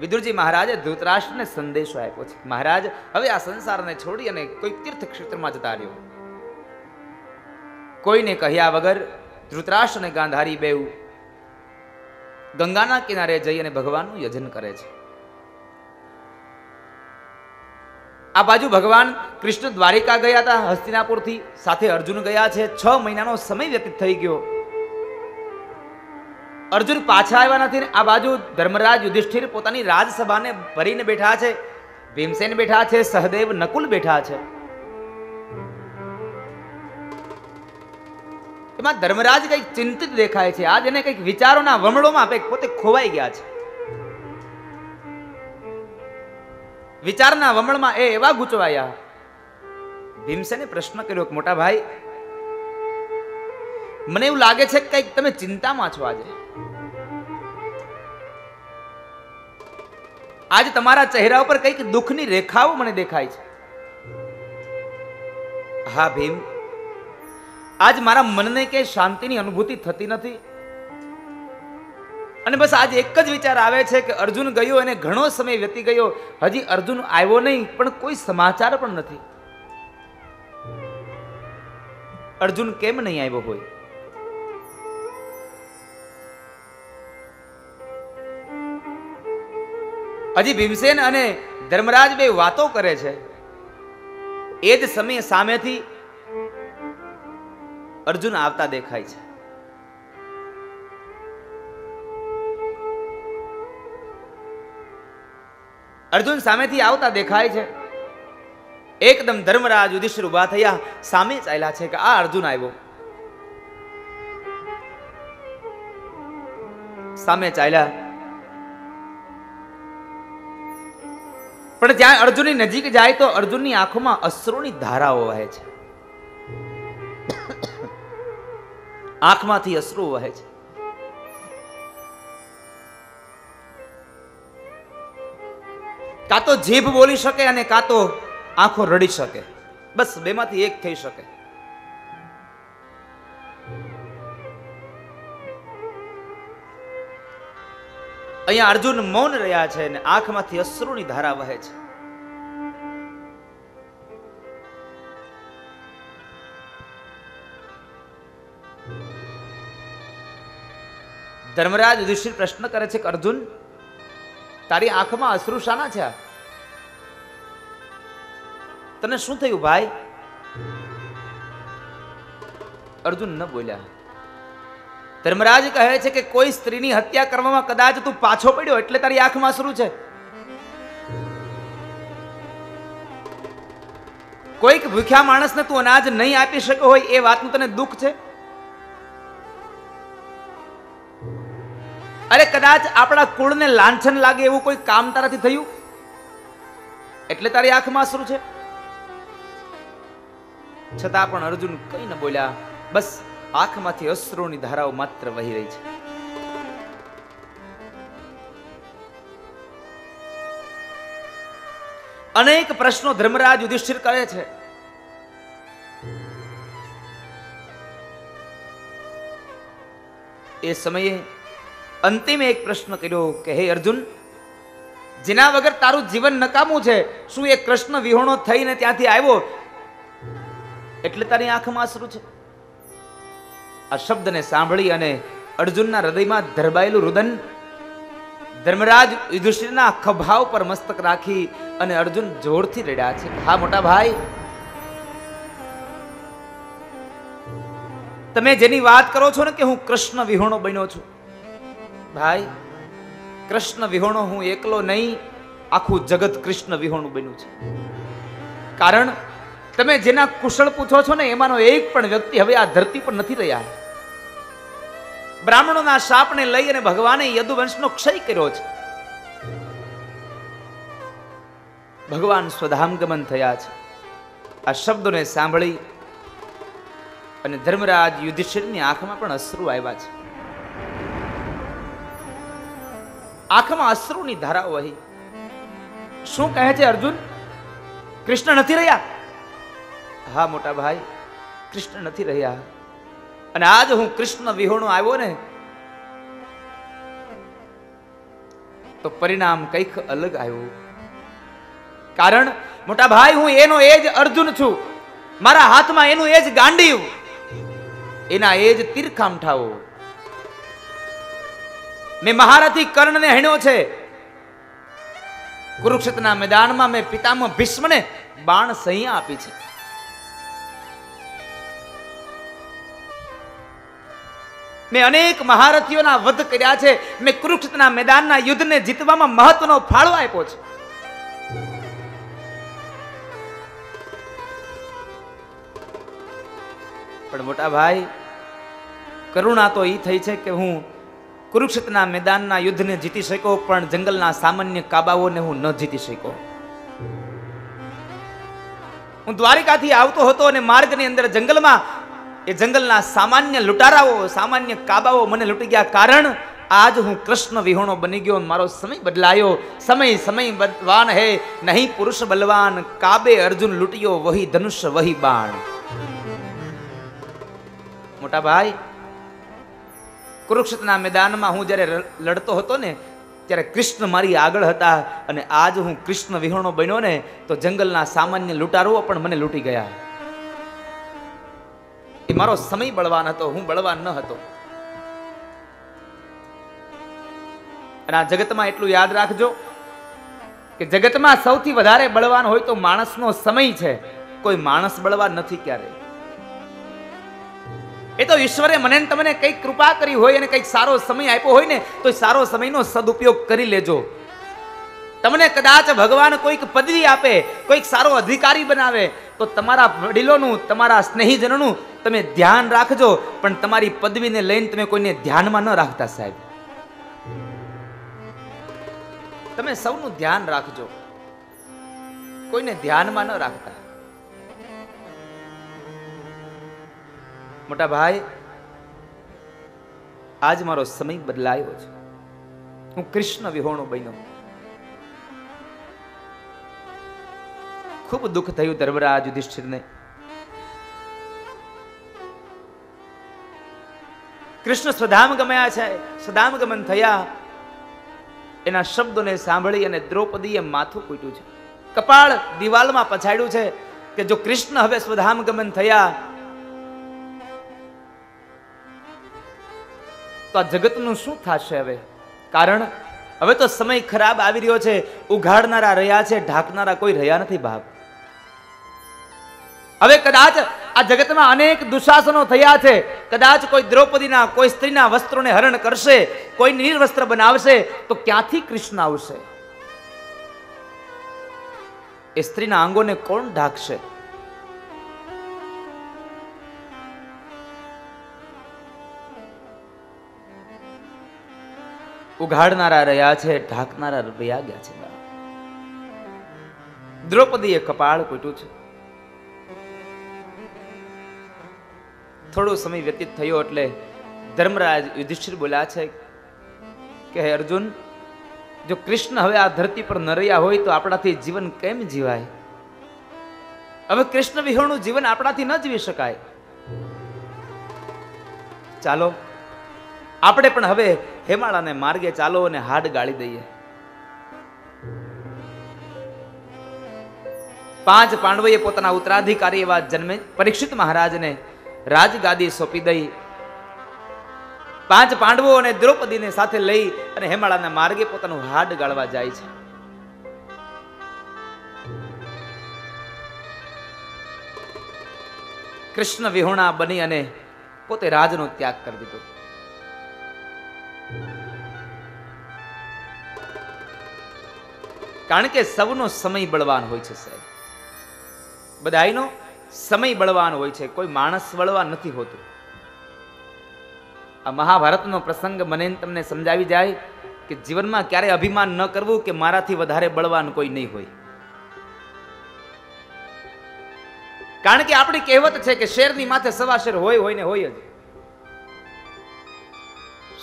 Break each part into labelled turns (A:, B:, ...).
A: વિદુરજી મહારાજે ધૃતરાષ્ટ્રને સંદેશો આપ્યો છે, મહારાજ હવે આ સંસારને છોડી અને કોઈ તીર્થ ક્ષેત્રમાં જતા રહ્યો. કોઈને કહ્યા વગર ધૃતરાષ્ટ્ર અને ગાંધારી બેઉ ગંગાના કિનારે જઈ અને ભગવાનનું યજન કરે છે. આ બાજુ ભગવાન કૃષ્ણ દ્વારિકા ગયા હતા હસ્તિનાપુરથી, સાથે અર્જુન ગયા છે. 6 મહિનાનો સમય વ્યતીત થઈ ગયો. અર્જુન પાછા આવ્યા નથી ને આ બાજુ ધર્મરાજ યુધિષ્ઠિર પોતાની રાજસભાને ભરીને બેઠા છે. ભીમસેન બેઠા છે, સહદેવ નકુલ બેઠા છે. એમાં ધર્મરાજ કઈક ચિંતિત દેખાય છે. આજ એને કઈક વિચારોના વમળોમાં પોતે ખોવાઈ ગયા છે. વિચારના વમળમાં એ એવા ગૂંચવાયા. ભીમસેને પ્રશ્ન કર્યો કે મોટા ભાઈ, મને એવું લાગે છે કે કઈક તમે ચિંતામાં છો. આજે તમારા ચહેરા ઉપર કઈક દુઃખની રેખાઓ મને દેખાય છે. હા ભીમ, આજ મારા મનને કે શાંતિની અનુભૂતિ થતી નથી. અને બસ આજ એક જ વિચાર આવે છે કે અર્જુન ગયો અને ઘણો સમય વીતી ગયો, હજી અર્જુન આવ્યો નહીં, પણ કોઈ સમાચાર પણ નથી. અર્જુન કેમ નહીં આવ્યો હોય? હજી ભીમસેન અને ધર્મરાજ બે વાતો કરે છે. એ જ સમયે સામેથી અર્જુન આવતા દેખાય છે. અર્જુન સામેથી આવતા દેખાય છે. એકદમ ધર્મરાજ યુધિષ્ઠિર ઉભા થયા, સામે ચાલ્યા છે કે આ અર્જુન આવ્યો. સામે ચાલ્યા, પણ જ્યાં અર્જુનની નજીક જાય તો અર્જુનની આંખોમાં અશ્રુની ધારાઓ વહે છે. આંખમાંથી અશ્રુ વહે છે. કાં તો જીભ બોલી શકે અને કાં તો આંખો રડી શકે. બસ બેમાંથી એક થઈ શકે. અહીંયા અર્જુન મૌન રહ્યા છે અને આંખમાંથી અશ્રુની ધારા વહે છે. ધર્મરાજ યુધિષ્ઠિર પ્રશ્ન કરે છે કે અર્જુન, તારી આંખમાં અશ્રુ શાના છે? તને શું થયું ભાઈ? અર્જુન ન બોલ્યા. ધર્મરાજ કહે છે કે કોઈ સ્ત્રીની હત્યા કરવામાં કદાચ તું પાછો પડ્યો એટલે તારી આંખમાં અશ્રુ છે. કોઈક ભૂખ્યા માણસને તું અનાજ નહીં આપી શક્યો હોય એ વાતનું તને દુઃખ છે? અરે કદાચ આપણા કુળને લાંછન લાગે એવું કોઈ કામ તારાથી થયું એટલે તારી આંખમાં અશ્રુ છે? છતાં પણ અર્જુન કઈ ન બોલ્યા. બસ આંખમાંથી અશ્રુની ધારાઓ માત્ર વહી રહી છે. અનેક પ્રશ્નો ધર્મરાજ યુધિષ્ઠિર કરે છે. એ સમયે અંતિમ એક પ્રશ્ન કર્યો કે હે અર્જુન, જેના વગર તારું જીવન નકામું છે, શું એ કૃષ્ણ વિહોણો થઈને ત્યાંથી આવ્યો એટલે તારી આંખમાં અશ્રુ છે? આ શબ્દને સાંભળી અને અર્જુનના હૃદયમાં ધરબાયેલું રુદન ધર્મરાજ યુધિષ્ઠિરના ખભા ઉપર મસ્તક રાખી અને અર્જુન જોરથી રડ્યા છે. હા મોટા ભાઈ, તમે જેની વાત કરો છો ને કે હું કૃષ્ણ વિહોણો બન્યો છું, ભાઈ કૃષ્ણ વિહોણો હું એકલો નહીં, આખું જગત કૃષ્ણ વિહોણું બન્યું છે. કારણ તમે જેના કુશળ પૂછો છો ને એમાંનો એક પણ વ્યક્તિ હવે આ ધરતી પર નથી રહ્યા. બ્રાહ્મણોના શાપને લઈ અને ભગવાને યદુવંશનો ક્ષય કર્યો છે. ભગવાન સ્વધામગમન થયા છે. આ શબ્દોને સાંભળી અને ધર્મરાજ યુધિષ્ઠિરની આંખમાં પણ અશ્રુ આવ્યા છે. આંખમાં અશ્રુની ધારાઓ વહી. શું કહે છે અર્જુન? કૃષ્ણ નથી રહ્યા? હા મોટા ભાઈ, કૃષ્ણ નથી રહ્યા. અને આજ હું કૃષ્ણ વિહોણો આવ્યો ને તો પરિણામ કંઈક અલગ આવ્યું. કારણ મોટા ભાઈ, હું એનો એ જ અર્જુન છું. મારા હાથમાં એનું એ જ ગાંડીવ, એના એ જ તીરખામઠાઓ. મેં મહારથી કર્ણને હણ્યો છે. કુરુક્ષેત્રના મેદાનમાં મેં પિતામહ ભીષ્મને બાણ સૈયા આપી છે. મેં અનેક મહારથીઓના વધ કર્યા છે. મેં કુરુક્ષેત્રના મેદાનના યુદ્ધને જીતવામાં મહત્વનો ફાળો આપ્યો છે. પણ મોટા ભાઈ, કરુણા તો ઈ થઈ છે કે હું કુરુક્ષેત્રના મેદાનના યુદ્ધને જીતી શક્યો, પણ જંગલના સામાન્ય કાબાઓને હું ન જીતી શક્યો. હું દ્વારિકાથી આવતો હતો અને માર્ગની અંદર જંગલમાં એ જંગલના સામાન્ય લૂંટારાઓ, સામાન્ય કાબાઓ મને લૂંટી ગયા. કારણ આજ હું કૃષ્ણ વિહોણો બની ગયો. મારો સમય બદલાયો. સમય સમય બદવાન હે, નહીં પુરુષ બલવાન. કાબે અર્જુન લૂંટ્યો, વહી ધનુષ વહી બાણ. મોટા ભાઈ, કુરુક્ષેત્રના મેદાનમાં હું જ્યારે લડતો હતો ને, ત્યારે કૃષ્ણ મારી આગળ હતા. અને આજ હું કૃષ્ણ વિહોણો બન્યો ને, તો જંગલના સામાન્ય લૂંટારુઓ પણ મને લૂંટી ગયા. એ મારો સમય બળવાન હતો, હું બળવાન ન હતો. અને આ જગતમાં એટલું યાદ રાખજો કે જગતમાં સૌથી વધારે બળવાન હોય તો માણસનો સમય છે. કોઈ માણસ બળવાન નથી ક્યારે. એ તો ઈશ્વરે મને તમને કંઈક કૃપા કરી હોય અને કંઈક સારો સમય આપ્યો હોય ને, તો સારો સમયનો સદુપયોગ કરી લેજો. તમને કદાચ ભગવાન કોઈક પદવી આપે, કોઈક સારો અધિકારી બનાવે, તો તમારા વડીલોનું, તમારા સ્નેહીજનોનું તમે ધ્યાન રાખજો. પણ તમારી પદવીને લઈને તમે કોઈને ધ્યાનમાં ન રાખતા સાહેબ. તમે સૌનું ધ્યાન રાખજો, કોઈને ધ્યાનમાં ન રાખતા. મોટા ભાઈ, આજ મારો સમય બદલાયો છે. હું કૃષ્ણ વિહોણો બન્યો. ખૂબ દુઃખ થયું ધર્મરાજ યુધિષ્ઠિરને. કૃષ્ણ સ્વધામ ગમ્યા છે, સ્વધામ ગમન થયા. એના શબ્દોને સાંભળી અને દ્રૌપદીએ માથું કૂટ્યું છે, કપાળ દિવાલમાં પછાડ્યું છે કે જો કૃષ્ણ હવે સ્વધામ ગમન થયા તો આ જગતનું શું થશે હવે? કારણ હવે તો સમય ખરાબ આવી રહ્યો છે. ઉઘાડનારા રહ્યા છે, ઢાંકનારા કોઈ રહ્યા નથી બાપ. હવે કદાચ આ જગતમાં અનેક દુશાસનો થયા છે. કદાચ કોઈ દ્રૌપદીના, કોઈ સ્ત્રીના વસ્ત્રોને હરણ કરશે, કોઈ નિર્વસ્ત્ર બનાવશે, તો ક્યાંથી કૃષ્ણ આવશે? એ સ્ત્રીના અંગોને કોણ ઢાંકશે? ઉઘાડનારા રહ્યા છે, ઢાંકનારા રહ્યા ગયા છે. દ્રૌપદીએ કપાળ કૂટ્યું છે. થોડો સમય વ્યતીત થયો એટલે ધર્મરાજ યુધિષ્ઠિર બોલ્યા છે કે હે અર્જુન, જો કૃષ્ણ હવે આ ધરતી પર ન રહ્યા હોય તો આપણાથી જીવન કેમ જીવાય? હવે કૃષ્ણ વિહોણું જીવન આપણાથી ન જીવી શકાય. ચાલો આપણે પણ હવે હેમાળાને માર્ગે ચાલો અને હાડ ગાળી દઈએ. 5 પાંડવોએ પોતાના ઉત્તરાધિકારી એવા જન્મે પરીક્ષિત મહારાજને રાજગાદી સોંપી દઈ 5 પાંડવો અને દ્રૌપદીને સાથે લઈ અને હેમાળાના માર્ગે પોતાનું હાડ ગાળવા જાય છે. કૃષ્ણ વિહોણા બની અને પોતે રાજનો ત્યાગ કરી દીધો. કારણ કે સૌનો સમય બળવાન હોય છે સાહેબ. બધાયનો સમય બળવાન હોય છે, કોઈ માણસ બળવાન નથી હોતું. આ મહાભારતનો પ્રસંગ મને તમને સમજાવી જાય કે જીવનમાં ક્યારે અભિમાન ન કરવું કે મારાથી વધારે બળવાન કોઈ નહીં હોય. કારણ કે આપણી કહેવત છે કે શેરની માથે સવા શેર હોય ને હોય જ.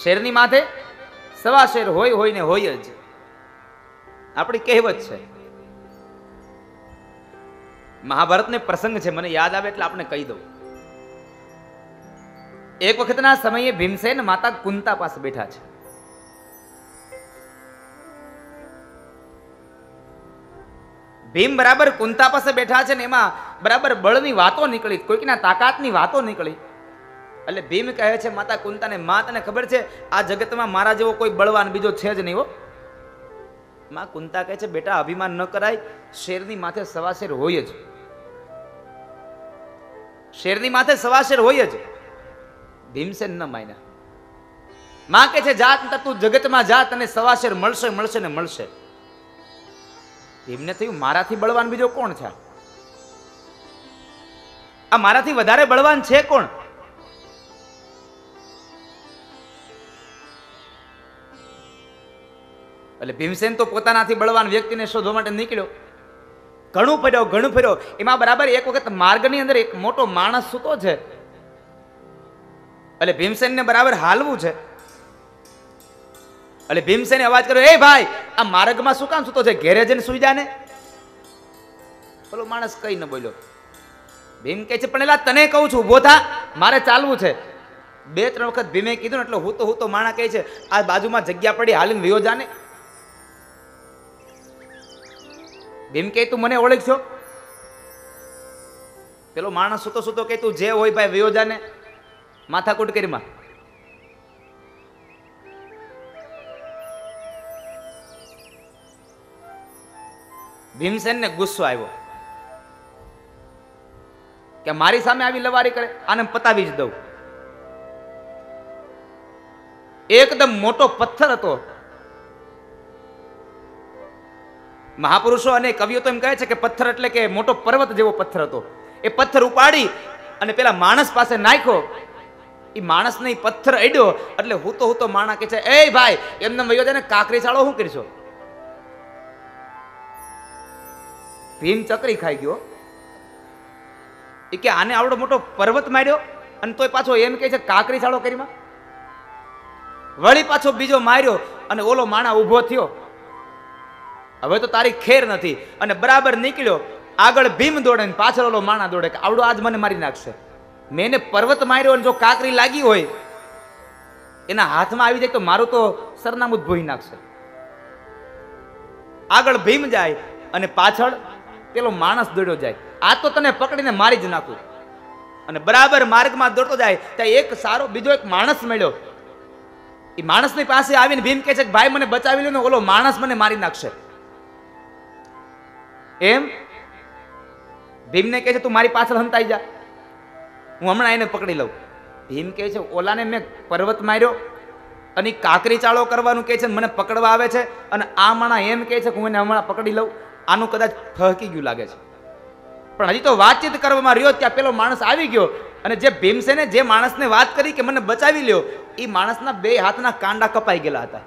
A: શેરની માથે સવા શેર હોય ને હોય જ. આપણી કહેવત છે. મહાભારતનો પ્રસંગ છે, મને યાદ આવે એટલે આપણે કહી દઉં. એક વખતના સમયે ભીમસેન માતા કુંતા પાસે બેઠા છે. ભીમ બરાબર કુંતા પાસે બેઠા છે ને એમાં બરાબર બળની વાતો નીકળી, કોઈકના તાકાતની વાતો નીકળી. એટલે ભીમ કહે છે માતા કુંતાને, માં તને ખબર છે આ જગતમાં મારા જેવો કોઈ બળવાન બીજો છે જ નહીં હો. માં કુંતા કહે છે બેટા અભિમાન ન કરાય, શેરની માથે સવા શેર હોય જ, શેરની માથે સવા શેર હોય જ. ભીમસેન ન માન્યા. માં કહે છે જા તું જગતમાં જા, તને સવા શેર મળશે મળશે ને મળશે. ભીમને થયું મારાથી બળવાન બીજો કોણ છે, આ મારાથી વધારે બળવાન છે કોણ? એટલે ભીમસેન તો પોતાનાથી બળવાન વ્યક્તિને શોધવા માટે નીકળ્યો. ઘણું ફર્યો. એમાં બરાબર એક વખત માર્ગની અંદર એક મોટો માણસ સૂતો છે. એટલે ભીમસેનને બરાબર હાલવું છે. એટલે ભીમસેને અવાજ કર્યો, એ ભાઈ આ માર્ગમાં શું કામ સૂતો છે, ઘેરે જઈને સુઈ જા ને. પેલો માણસ કઈ ન બોલ્યો. ભીમ કહે છે પણ એલા તને કહું છું ઉભો થા, મારે ચાલવું છે. 2-3 વખત ભીમે કીધું ને એટલે હું તો માણા કહે છે આ બાજુમાં જગ્યા પડી હાલીને વયો જા ને. ભીમ કે તું મને ઓળખશો? પેલો માણસ સૂતો કે તું જે હોય ભાઈ વયો જા ને, માથાકૂટ કરીમાં. ભીમસેનને ગુસ્સો આવ્યો કે મારી સામે આવી લવારી કરે, આને પતાવી જ દઉં. એકદમ મોટો પથ્થર હતો. મહાપુરુષો અને કવિઓ તો એમ કહે છે કે પથ્થર એટલે કે મોટો પર્વત જેવો પથ્થર હતો. એ પથ્થર ઉપાડી અને પેલા માણસ પાસે નાખ્યો. એ માણસ ને પથ્થર અડ્યો એટલે હું તો માણા કે છે એ ભાઈ એમને વયો જાય ને, કાકરી ચાળો શું કરશો? ભીમ ચકરી ખાઈ ગયો. એ કે આને આવડો મોટો પર્વત માર્યો અને તોય પાછો એમ કે છે કાકરી ચાળો કરીમાં. વળી પાછો બીજો માર્યો અને ઓલો માણા ઊભો થયો. હવે તો તારી ખેર નથી અને બરાબર નીકળ્યો. આગળ ભીમ દોડે ને પાછળ ઓલો માણા દોડે કે આવડો આજ મને મારી નાખશે. મેં એને પર્વત માર્યો અને જો કાકરી લાગી હોય એના હાથમાં આવી જાય તો મારું તો સરનામું જ ભૂઈ નાખશે. આગળ ભીમ જાય અને પાછળ પેલો માણસ દોડ્યો જાય. આ તો તને પકડીને મારી જ નાખું. અને બરાબર માર્ગમાં દોડતો જાય ત્યાં એક સારો બીજો એક માણસ મળ્યો. એ માણસની પાસે આવીને ભીમ કહે છે કે ભાઈ મને બચાવી લો ને, ઓલો માણસ મને મારી નાખશે. એમ ભીમને કહે છે તું મારી પાછળ હંતાઈ જા, હું હમણાં એને પકડી લઉં. ભીમ કહે છે ઓલાને મેં પર્વત માર્યો અને કાકરી ચાળો કરવાનું કહે છે, મને પકડવા આવે છે અને આ માણા એમ કહે છે કે હું એને હમણાં પકડી લઉં. આનું કદાચ ફહકી ગયું લાગે છે. પણ હજી તો વાતચીત કરવામાં રહ્યો ત્યાં પેલો માણસ આવી ગયો અને જે ભીમસેને જે માણસને વાત કરી કે મને બચાવી લ્યો, એ માણસના 2 હાથના કાંડા કપાઈ ગયેલા હતા.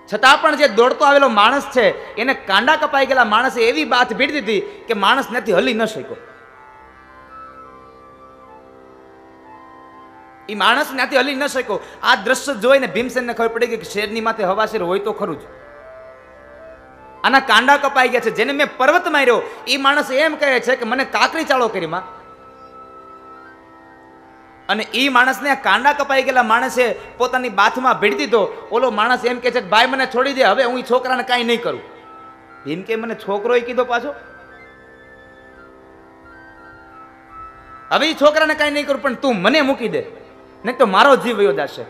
A: છતાં પણ જે દોડતો આવેલો માણસ છે એને કાંડા કપાઈ ગયેલા માણસે એવી બાથ ભીડી દીધી કે માણસ ત્યાંથી હલી ન શક્યો. એ માણસ ત્યાંથી હલી ન શક્યો. આ દ્રશ્ય જોઈને ભીમસેનને ખબર પડી ગઈ કે શેરની માથે હવાશેર હોય તો ખરું જ. આના કાંડા કપાઈ ગયા છે. જેને મેં પર્વત માર્યો એ માણસ એમ કહે છે કે મને કાકરી ચાળો કરી માં. અને એ માણસને કાંડા કપાઈ ગયેલા માણસે પોતાની બાથમાં ભીડી દીધો. ઓલો માણસ એમ કહે છે કે ભાઈ મને છોડી દે, હવે હું છોકરાને કાંઈ નહીં કરું. ભીમ કે મને છોકરો કીધો પાછો, હવે એ છોકરાને કાંઈ નહીં કરું, પણ તું મને મૂકી દે નહીં તો મારો જીવ વયો જશે.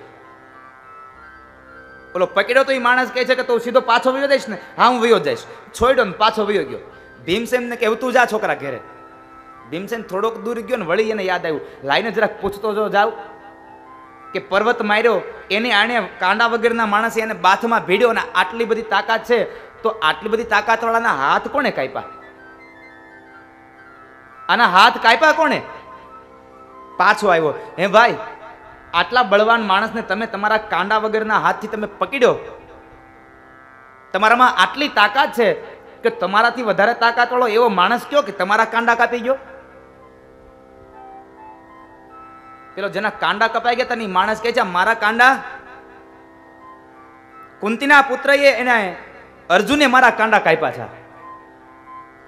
A: ઓલો પકડ્યો તો એ માણસ કહે છે કે તું સીધો પાછો વયો જઈશ ને? હા હું વયો જઈશ. છોડ્યો ને પાછો વયો ગયો. ભીમસેન ને કે તું જા છોકરા ઘેરે. ભીમસેન થોડોક દૂર ગયો ને વળી એને યાદ આવ્યું, લાઈને જરાક પૂછતો જો જાવ કે પર્વત માર્યો એને આણે કાંડા વગરના માણસે એને બાથમાં ભીડ્યો અને આટલી બધી તાકાત છે તો આટલી બધી તાકાત વાળાના હાથ કોણે કાપ્યા? આના હાથ કાપ્યા કોણે? પાછો આવ્યો, હે ભાઈ આટલા બળવાન માણસને તમે તમારા કાંડા વગરના હાથથી તમે પકડ્યો, તમારામાં આટલી તાકાત છે કે તમારાથી વધારે તાકાત વાળો એવો માણસ કયો કે તમારા કાંડા કાપી ગયો? પેલો જેના કાંડા કપાઈ ગયા હતા ને માણસ કહે છે મારા કાંડા કુંતીના પુત્રએ એને અર્જુને મારા કાંડા કાપ્યા છે.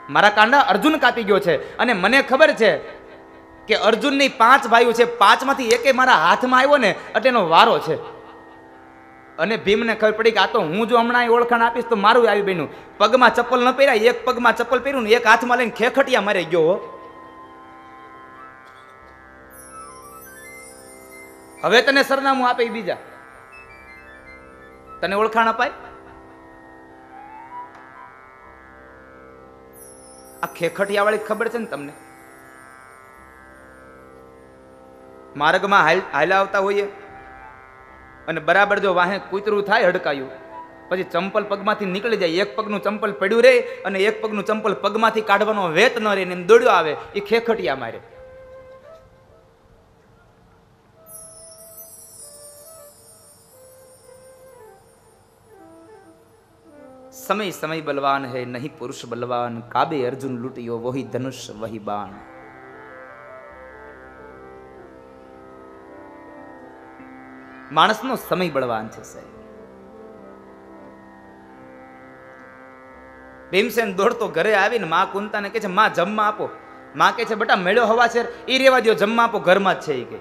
A: મારા કાંડા અર્જુન કાપી ગયો છે અને મને ખબર છે કે અર્જુનની 5 ભાઈઓ છે, 5માંથી એકે મારા હાથમાં આવ્યો ને એટલે એનો વારો છે. અને ભીમને ખબર પડી કે આ તો હું જો હમણાં અહીં ઓળખાણ આપીશ તો મારું આવી બન્યું. પગમાં ચપ્પલ ન પહેર્યા, એક પગમાં ચપ્પલ પહેર્યું ને એક હાથમાં લઈને ખેખટિયા મારે ગયો. હવે તને સરનામું આપે બીજા, તને ઓળખાણ અપાય? આ ખેખટિયા વાળી ખબર છે ને તમને? માર્ગમાં હાલ્યા આવતા હોઈએ અને બરાબર જો વાહે કૂતરું થાય હડકાયું, પછી ચંપલ પગમાંથી નીકળી જાય, એક પગનું ચંપલ પડ્યું રહે અને એક પગનું ચંપલ પગમાંથી કાઢવાનો વેત ન રહે ને દોડ્યો આવે, એ ખેખટિયા મારે. समय समय बलवान है नहीं पुरुष बलवान, काबे अर्जुन लूटियो वही धनुष वही बाण. માણસનો સમય બળવાન છે સાહેબ. ભીમસેન દોડતો ઘરે આવીને માં કુંતાને કહે છે, માં જમવા આપો. માં કહે છે, બેટા મેળ્યો હવા છે એ રેવા દો, જમવા આપો, ઘરમાં જ છે એ કે.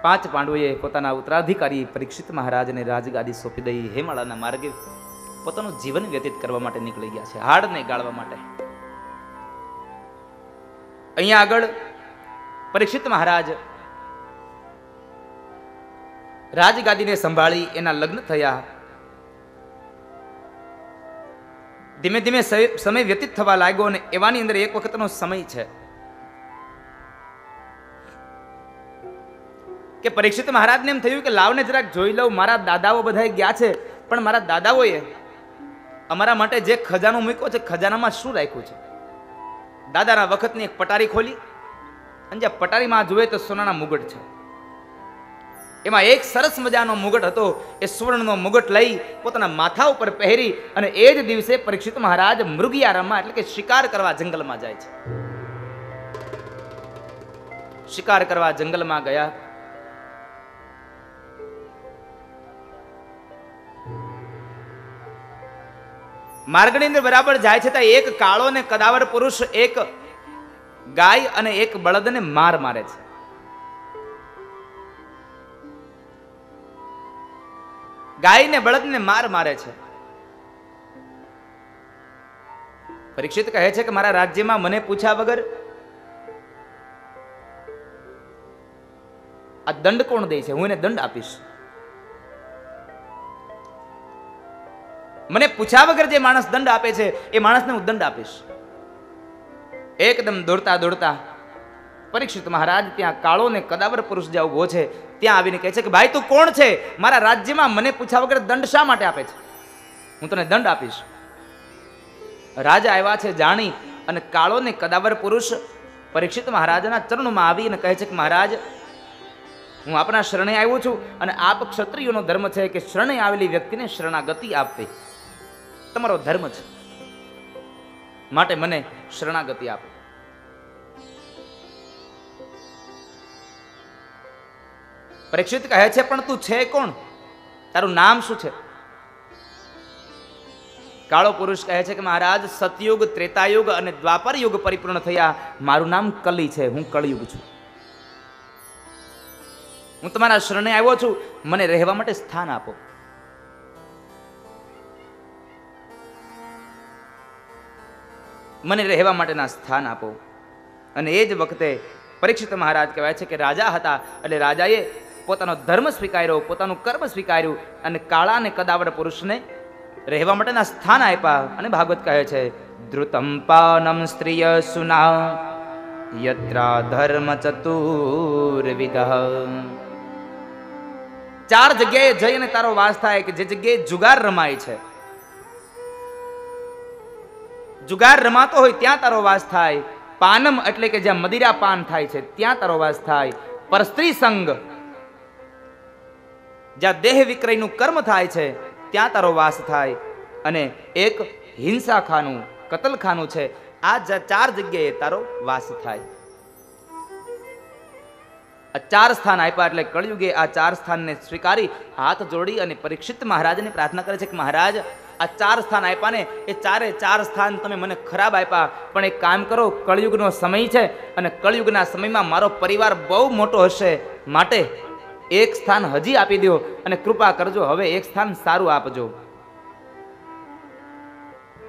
A: પાંચ પાંડવોએ પોતાના ઉત્તરાધિકારી પરીક્ષિત મહારાજને રાજગાદી સોંપી દઈ હેમાળાના માર્ગે પોતાનું જીવન વ્યતીત કરવા માટે નીકળી ગયા છે, હાડને ગાળવા માટે. અહીંયા આગળ પરીક્ષિત મહારાજ રાજગાદીને સંભાળી એના લગ્ન થયા. ધીમે ધીમે સમય વ્યતીત થવા લાગ્યો અને એવાની અંદર એક વખતનો સમય છે કે પરીક્ષિત મહારાજને એમ થયું કે લાવને જરાક જોઈ લઉં, મારા દાદાઓ બધા ગયા છે પણ મારા દાદાઓએ અમારા માટે જે ખજાનો મૂક્યો છે ખજાનામાં શું રાખ્યું છે. દાદાના વખતની એક પટારી ખોલી અને જે પટારીમાં જુએ તો સોનાના મુગટ છે. એમાં એક સરસ મજાનો મુગટ હતો. એ સુવર્ણનો મુગટ લઈ પોતાના માથા ઉપર પહેરી અને એ જ દિવસે પરીક્ષિત મહારાજ મૃગયારણમાં એટલે કે શિકાર કરવા જંગલમાં જાય છે. શિકાર કરવા જંગલમાં ગયા. માર્ગની અંદર બરાબર જાય છે ત્યાં એક કાળો ને કદાવર પુરુષ એક ગાય અને એક બળદને માર મારે છે. ગાય ને બળદને માર મારે છે. પરીક્ષિત કહે છે કે મારા રાજ્યમાં મને પૂછ્યા વગર આ દંડ કોણ દે છે? હું એને દંડ આપીશ. મને પૂછ્યા વગર જે માણસ દંડ આપે છે એ માણસને હું દંડ આપીશ. એકદમ દોડતા દોડતા પરીક્ષિત મહારાજ ત્યાં કાળો ને કદાવર પુરુષ જ્યાં ઉભો છે ત્યાં આવીને કહે છે કે ભાઈ તું કોણ છે? મારા રાજ્યમાં મને પૂછ્યા વગર દંડ શા માટે આપે છે? હું તને દંડ આપીશ. રાજા આવ્યા છે જાણી અને કાળો ને કદાવર પુરુષ પરીક્ષિત મહારાજના ચરણોમાં આવી અને કહે છે કે મહારાજ, હું આપના શરણે આવ્યો છું અને આપ ક્ષત્રિયોનો ધર્મ છે કે શરણે આવેલી વ્યક્તિને શરણાગતિ આપવી. તમારો ધર્મ છે, માટે મને શરણાગતિ આપો. પરીક્ષિત કહે છે પણ તું છે કોણ? તારું નામ શું છે? કાળો પુરુષ કહે છે કે મહારાજ, સતયુગ, ત્રેતાયુગ અને દ્વાપર યુગ પરિપૂર્ણ થયા, મારું નામ કલી છે, હું કળયુગ છું. હું તમારા શરણે આવ્યો છું, મને રહેવા માટે સ્થાન આપો. મને રહેવા માટેના સ્થાન આપો. અને એ જ વખતે પરીક્ષિત મહારાજ કહેવાય છે કે રાજા હતા એટલે રાજાએ પોતાનો ધર્મ સ્વીકાર્યો, પોતાનું કર્મ સ્વીકાર્યું અને કાળા અને કદાવર પુરુષને રહેવા માટેના સ્થાન આપ્યા. અને ભાગવત કહે છે, ધૃતમ પાનમ સ્ત્રીય સુના યત્રા ધર્મ ચતુર્વિધ. ચાર જગ્યાએ જઈને તારો વાસ થાય કે જે જગ્યાએ જુગાર રમાય છે, જુગાર રમાતો હોય ત્યાં તારો વાસ થાય. પાનમ એટલે કે જ્યાં મદિરા પાન થાય છે ત્યાં તારો વાસ થાય. પરસ્ત્રી સંગ, જ્યાં દેહ વિક્રયનું કર્મ થાય છે ત્યાં તારો વાસ થાય. અને એક હિંસા ખાનું, કતલખાનું છે, આ ચાર જગ્યાએ તારો વાસ થાય. આ ચાર સ્થાન આપ્યા એટલે કળયુગે આ ચાર સ્થાનને સ્વીકારી હાથ જોડી અને પરીક્ષિત મહારાજને પ્રાર્થના કરે છે કે મહારાજ, આ 4 સ્થાન આપ્યા ને, એ 4 સ્થાન તમે મને ખરાબ આપ્યા, પણ એક કામ કરો, કળિયુગનો સમય છે અને કળિયુગના સમયમાં મારો પરિવાર બહુ મોટો હશે, માટે એક સ્થાન હજી આપી દો અને કૃપા કરજો, હવે એક સ્થાન સારું આપજો.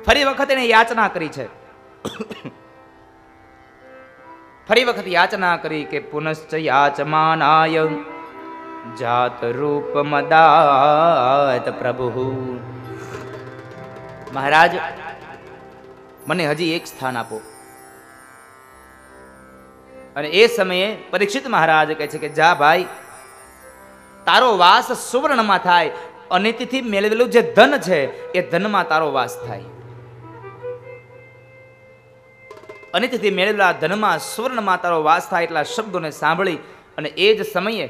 A: ફરી વખત એને યાચના કરી છે. ફરી વખત યાચના કરી કે પુનશ્ચ યાચમાનાય જાત રૂપ મદાત પ્રભુ. મહારાજ, મને હજી એક સ્થાન આપો. અને એ સમયે પરીક્ષિત મહારાજ કહે છે કે જા ભાઈ, તારો વાસ સુવર્ણમાં થાય, અનિતિથી મેળવેલું જે ધન છે એ ધનમાં તારો વાસ થાય. અનિતિથી મેળવેલા ધનમાં સુવર્ણમાં તારો વાસ થાય. એટલા શબ્દોને સાંભળી અને એ જ સમયે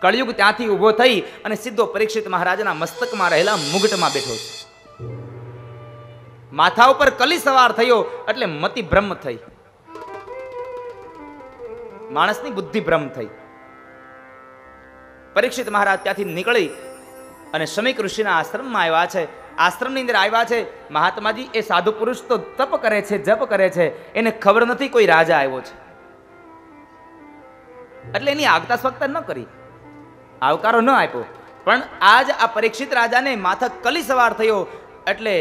A: કળિયુગ ત્યાંથી ઊભો થઈ અને સીધો પરીક્ષિત મહારાજના મસ્તકમાં રહેલા મુગટમાં બેઠો છે. માથા ઉપર કલી સવાર થયો એટલે મતિ ભ્રમ થઈ, માણસની બુદ્ધિ ભ્રમ થઈ. પરીક્ષિત મહારાજ ત્યાંથી નીકળી અને શમીક ઋષિના આશ્રમમાં આવ્યા છે. આશ્રમની અંદર આવ્યા છે. મહાત્માજી, એ સાધુ પુરુષ તો તપ કરે છે, જપ કરે છે, એને ખબર નથી કોઈ રાજા આવ્યો છે, એટલે એની આગતા સ્વાગતા ન કરી, આવકારો ન આપ્યો. પણ આજ આ પરીક્ષિત રાજાને માથા કલી સવાર થયો એટલે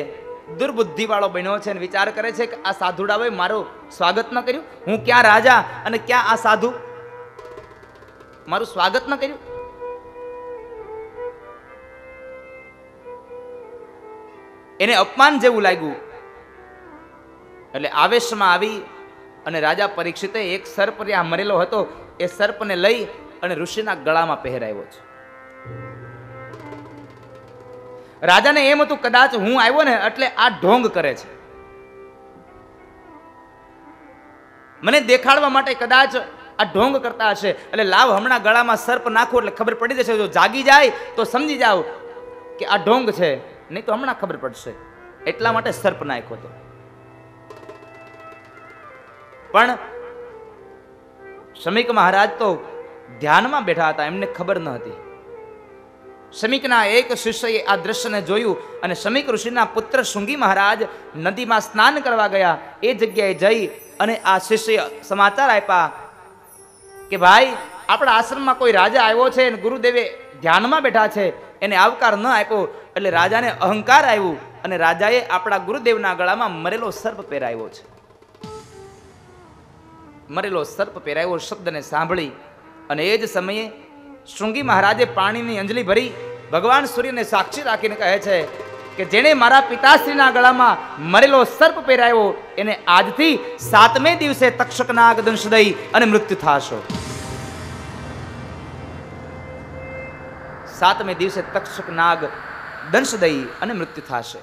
A: દુર્બુદ્ધિ વાળો બન્યો છે અને વિચાર કરે છે કે આ સાધુડાઓએ મારું સ્વાગત ન કર્યું, હું ક્યાં રાજા અને ક્યાં આ સાધુ, મારું સ્વાગત ન કર્યું. એને અપમાન જેવું લાગ્યું એટલે આવેશમાં આવી અને રાજા પરીક્ષિતે એક સર્પ ત્યાં મરેલો હતો, એ સર્પને લઈ અને ઋષિના ગળામાં પહેરાવ્યો છે. રાજાને એમ હતું કદાચ હું આવ્યો ને એટલે આ ઢોંગ કરે છે, મને દેખાડવા માટે કદાચ આ ઢોંગ કરતા હશે, એટલે લાવ હમણાં ગળામાં સર્પ નાખો એટલે ખબર પડી જશે. જો જાગી જાય તો સમજી જાવ કે આ ઢોંગ છે, નહીં તો હમણાં ખબર પડશે. એટલા માટે સર્પ નાખ્યો હતો. પણ શમીક મહારાજ તો ધ્યાનમાં બેઠા હતા, એમને ખબર ન હતી. શમીકના એક શિષ્યએ આ દ્રશ્યને જોયું અને શમીક ઋષિના પુત્ર શૃંગી મહારાજ નદીમાં સ્નાન કરવા ગયા. એ જગ્યાએ જઈ અને આ શિષ્ય સમાચાર આપ્યા કે ભાઈ, આપણા આશ્રમમાં કોઈ રાજા આવ્યો છે અને ગુરુદેવે ધ્યાનમાં બેઠા છે, એને આવકાર ન આપ્યો એટલે રાજાને અહંકાર આવ્યું અને રાજાએ આપણા ગુરુદેવના ગળામાં મરેલો સર્પ પહેરાવ્યો છે. મરેલો સર્પ પહેરાવ્યો શબ્દને સાંભળી અને એ જ સમયે શૃંગી મહારાજે પાણીની અંજલિ ભરી ભગવાન સૂર્યને સાક્ષી રાખીને કહે છે કે જેણે મારા પિતાશ્રીના ગળામાં મરેલો સર્પ પહેરાવ્યો એને આજથી 7મે દિવસે તક્ષક નાગ દંશ દઈ અને મૃત્યુ થશે. 7મે દિવસે તક્ષક નાગ દંશ દઈ અને મૃત્યુ થશે.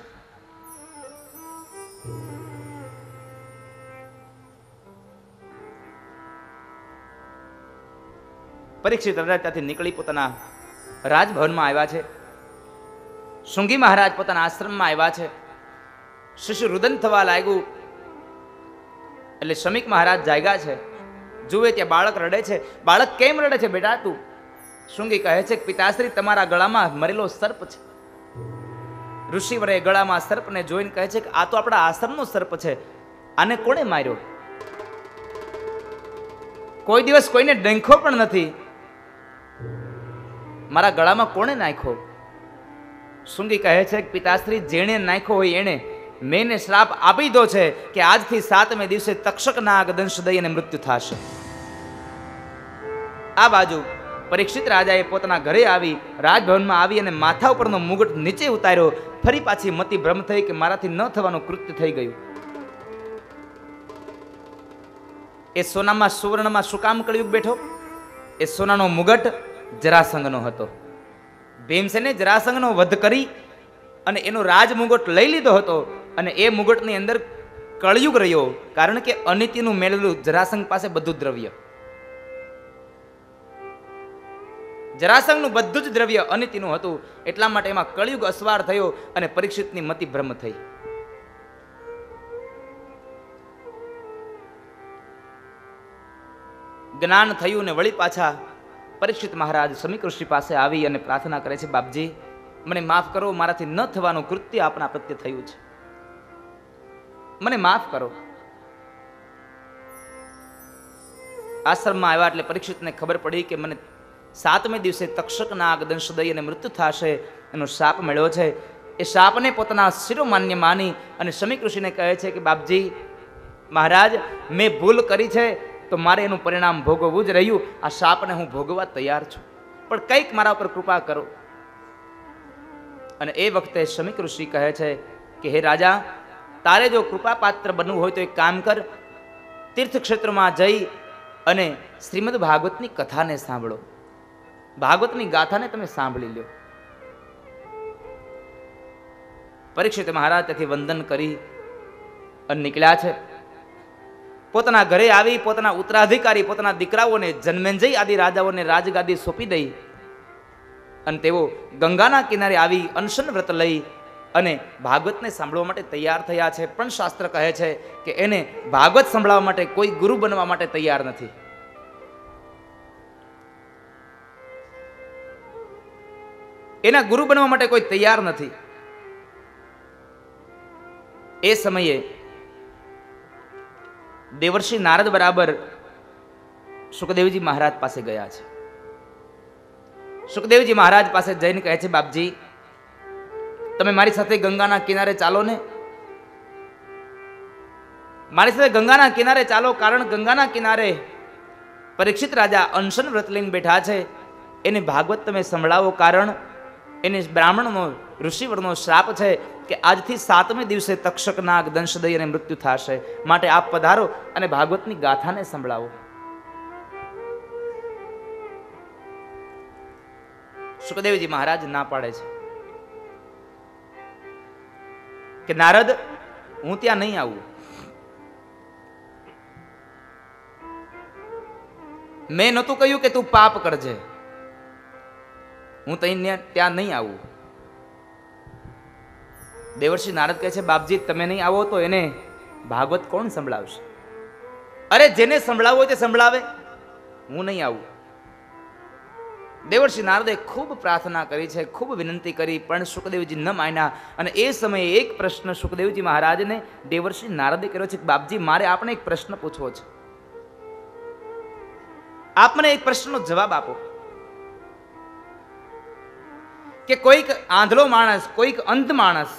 A: પરીક્ષિત રાજા ત્યાંથી નીકળી પોતાના રાજભવનમાં આવ્યા છે. શૃંગી મહારાજ પોતાના આશ્રમમાં આવ્યા છે. શિશુ રુદન થવા લાગ્યું એટલે શમીક મહારાજ જાગ્યા છે. જુએ ત્યાં બાળક રડે છે. બાળક કેમ રડે છે બેટા તું? શૃંગી કહે છે કે પિતાશ્રી, તમારા ગળામાં મરેલો સર્પ છે. ઋષિવરે ગળામાં સર્પને જોઈને કહે છે કે આ તો આપણા આશ્રમનો સર્પ છે, આને કોણે માર્યો? કોઈ દિવસ કોઈને ડંખો પણ નથી, મારા ગળામાં કોણે નાખ્યો? શૃંગી કહે છે કે પિતાશ્રી, જેણે નાખ્યો હોય એણે. મેં શ્રાપ આપી દો છે કે આજથી 7મે દિવસે તક્ષક નાગ દંશ દઈ અને મૃત્યુ થશે. આ બાજુ પરીક્ષિત રાજાએ પોતાના ઘરે આવી, રાજભવનમાં આવી અને માથા ઉપરનો મુગટ નીચે ઉતાર્યો. ફરી પાછી મતિ ભ્રમ થઈ કે મારાથી ન થવાનું કૃત્ય થઈ ગયું. એ સોનામાં સુવર્ણમાં શું કામ કળિયુગ બેઠો? એ સોનાનો મુગટ જરાસંઘનો હતો. ભીમસેને જરાસંઘનો વધ કરી અને એનો રાજ મુગટ લઈ લીધો હતો અને એ મુગટની અંદર કળિયુગ રહ્યો, કારણ કે અનિતિનું મેળવેલું જરાસંઘ પાસે બધું દ્રવ્ય, જરાસંઘનું બધું જ દ્રવ્ય અનિતિનું હતું. એટલા માટે એમાં કળિયુગ અસવાર થયો અને પરીક્ષિતની મતિ ભ્રમ થઈ. જ્ઞાન થયું ને વળી પાછા પરીક્ષિત મહારાજ શમીક ઋષિ પાસે આવી અને પ્રાર્થના કરે છે, બાપજી મને માફ કરો, મારાથી ન થવાનું કૃત્ય આપના પ્રત્યે થયું છે, મને માફ કરો. આશ્રમમાં આવ્યા એટલે પરીક્ષિતને ખબર પડી કે મને 7મે દિવસે તક્ષક નાગ દંશ દઈ અને મૃત્યુ થશે એનો શાપ મળ્યો છે. એ શાપને પોતાના શિરોમાન્ય માની અને શમીક ઋષિને કહે છે કે બાપજી મહારાજ, મેં ભૂલ કરી છે તો મારે એનું પરિણામ ભોગવવું જ રહ્યું. આ શાપને હું ભોગવવા તૈયાર છું, પણ કંઈક મારા ઉપર કૃપા કરો. અને એ વખતે શમીક ઋષિ કહે છે કે હે રાજા, તારે જો કૃપા પાત્ર બનવું હોય તો એક કામ કર, તીર્થ ક્ષેત્રમાં જઈ અને શ્રીમદ ભાગવતની કથાને સાંભળો, ભાગવતની ગાથાને તમે સાંભળી લો. પરીક્ષિત મહારાજ ત્યાંથી વંદન કરી અને નીકળ્યા છે. પોતાના ઘરે આવી પોતાના ઉત્તરાધિકારી પોતાના દીકરાઓને જન્મેન્જય આદિ રાજાઓને રાજગાદી સોંપી દઈ અને તેઓ ગંગાના કિનારે આવી અનશન વ્રત લઈ અને ભાગવતને સાંભળવા માટે તૈયાર થયા છે. પણ શાસ્ત્ર કહે છે કે એને ભાગવત સંભળાવવા માટે કોઈ ગુરુ બનવા માટે તૈયાર નથી. એના ગુરુ બનવા માટે કોઈ તૈયાર નથી. એ સમયે દેવર્ષિ નારદ બરાબર સુખદેવજી મહારાજ પાસે ગયા છે. સુખદેવજી મહારાજ પાસે જઈને કહે છે, બાપજી તમે મારી સાથે ગંગાના કિનારે ચાલો ને, મારી સાથે ગંગાના કિનારે ચાલો. કારણ ગંગાના કિનારે પરીક્ષિત રાજા અનશન વ્રત લઈને બેઠા છે, એને ભાગવત તમે સંભળાવો. કારણ એને બ્રાહ્મણનો ઋષિવરનો શ્રાપ છે કે આજથી 7મે દિવસે તક્ષક નાગ દંશ દઈ અને મૃત્યુ થશે, માટે આપ પધારો અને ભાગવતની ગાથાને સંભળાવો. સુખદેવજી મહારાજ ના પાડે છે કે નારદ, હું ત્યાં નહીં આવું. મેં નહોતું કહ્યું કે તું પાપ કરજે, હું ત્યાં નહીં આવું. દેવર્ષિ નારદ કહે છે, બાપજી તમે નહીં આવો તો એને ભાગવત કોણ સંભળાવશે? અરે જેને સંભળાવો હોય તે સંભળાવે, હું નહીં આવું. દેવર્ષિ નારદે ખૂબ પ્રાર્થના કરી છે, ખૂબ વિનંતી કરી, પણ સુખદેવજી ન માન્યા. અને એ સમયે એક પ્રશ્ન સુખદેવજી મહારાજને દેવર્ષિ નારદે કર્યો છે કે બાપજી મારે આપણે એક પ્રશ્ન પૂછવો છે, આપ મને એક પ્રશ્નનો જવાબ આપો. કે કોઈક આંધળો માણસ, કોઈક અંધ માણસ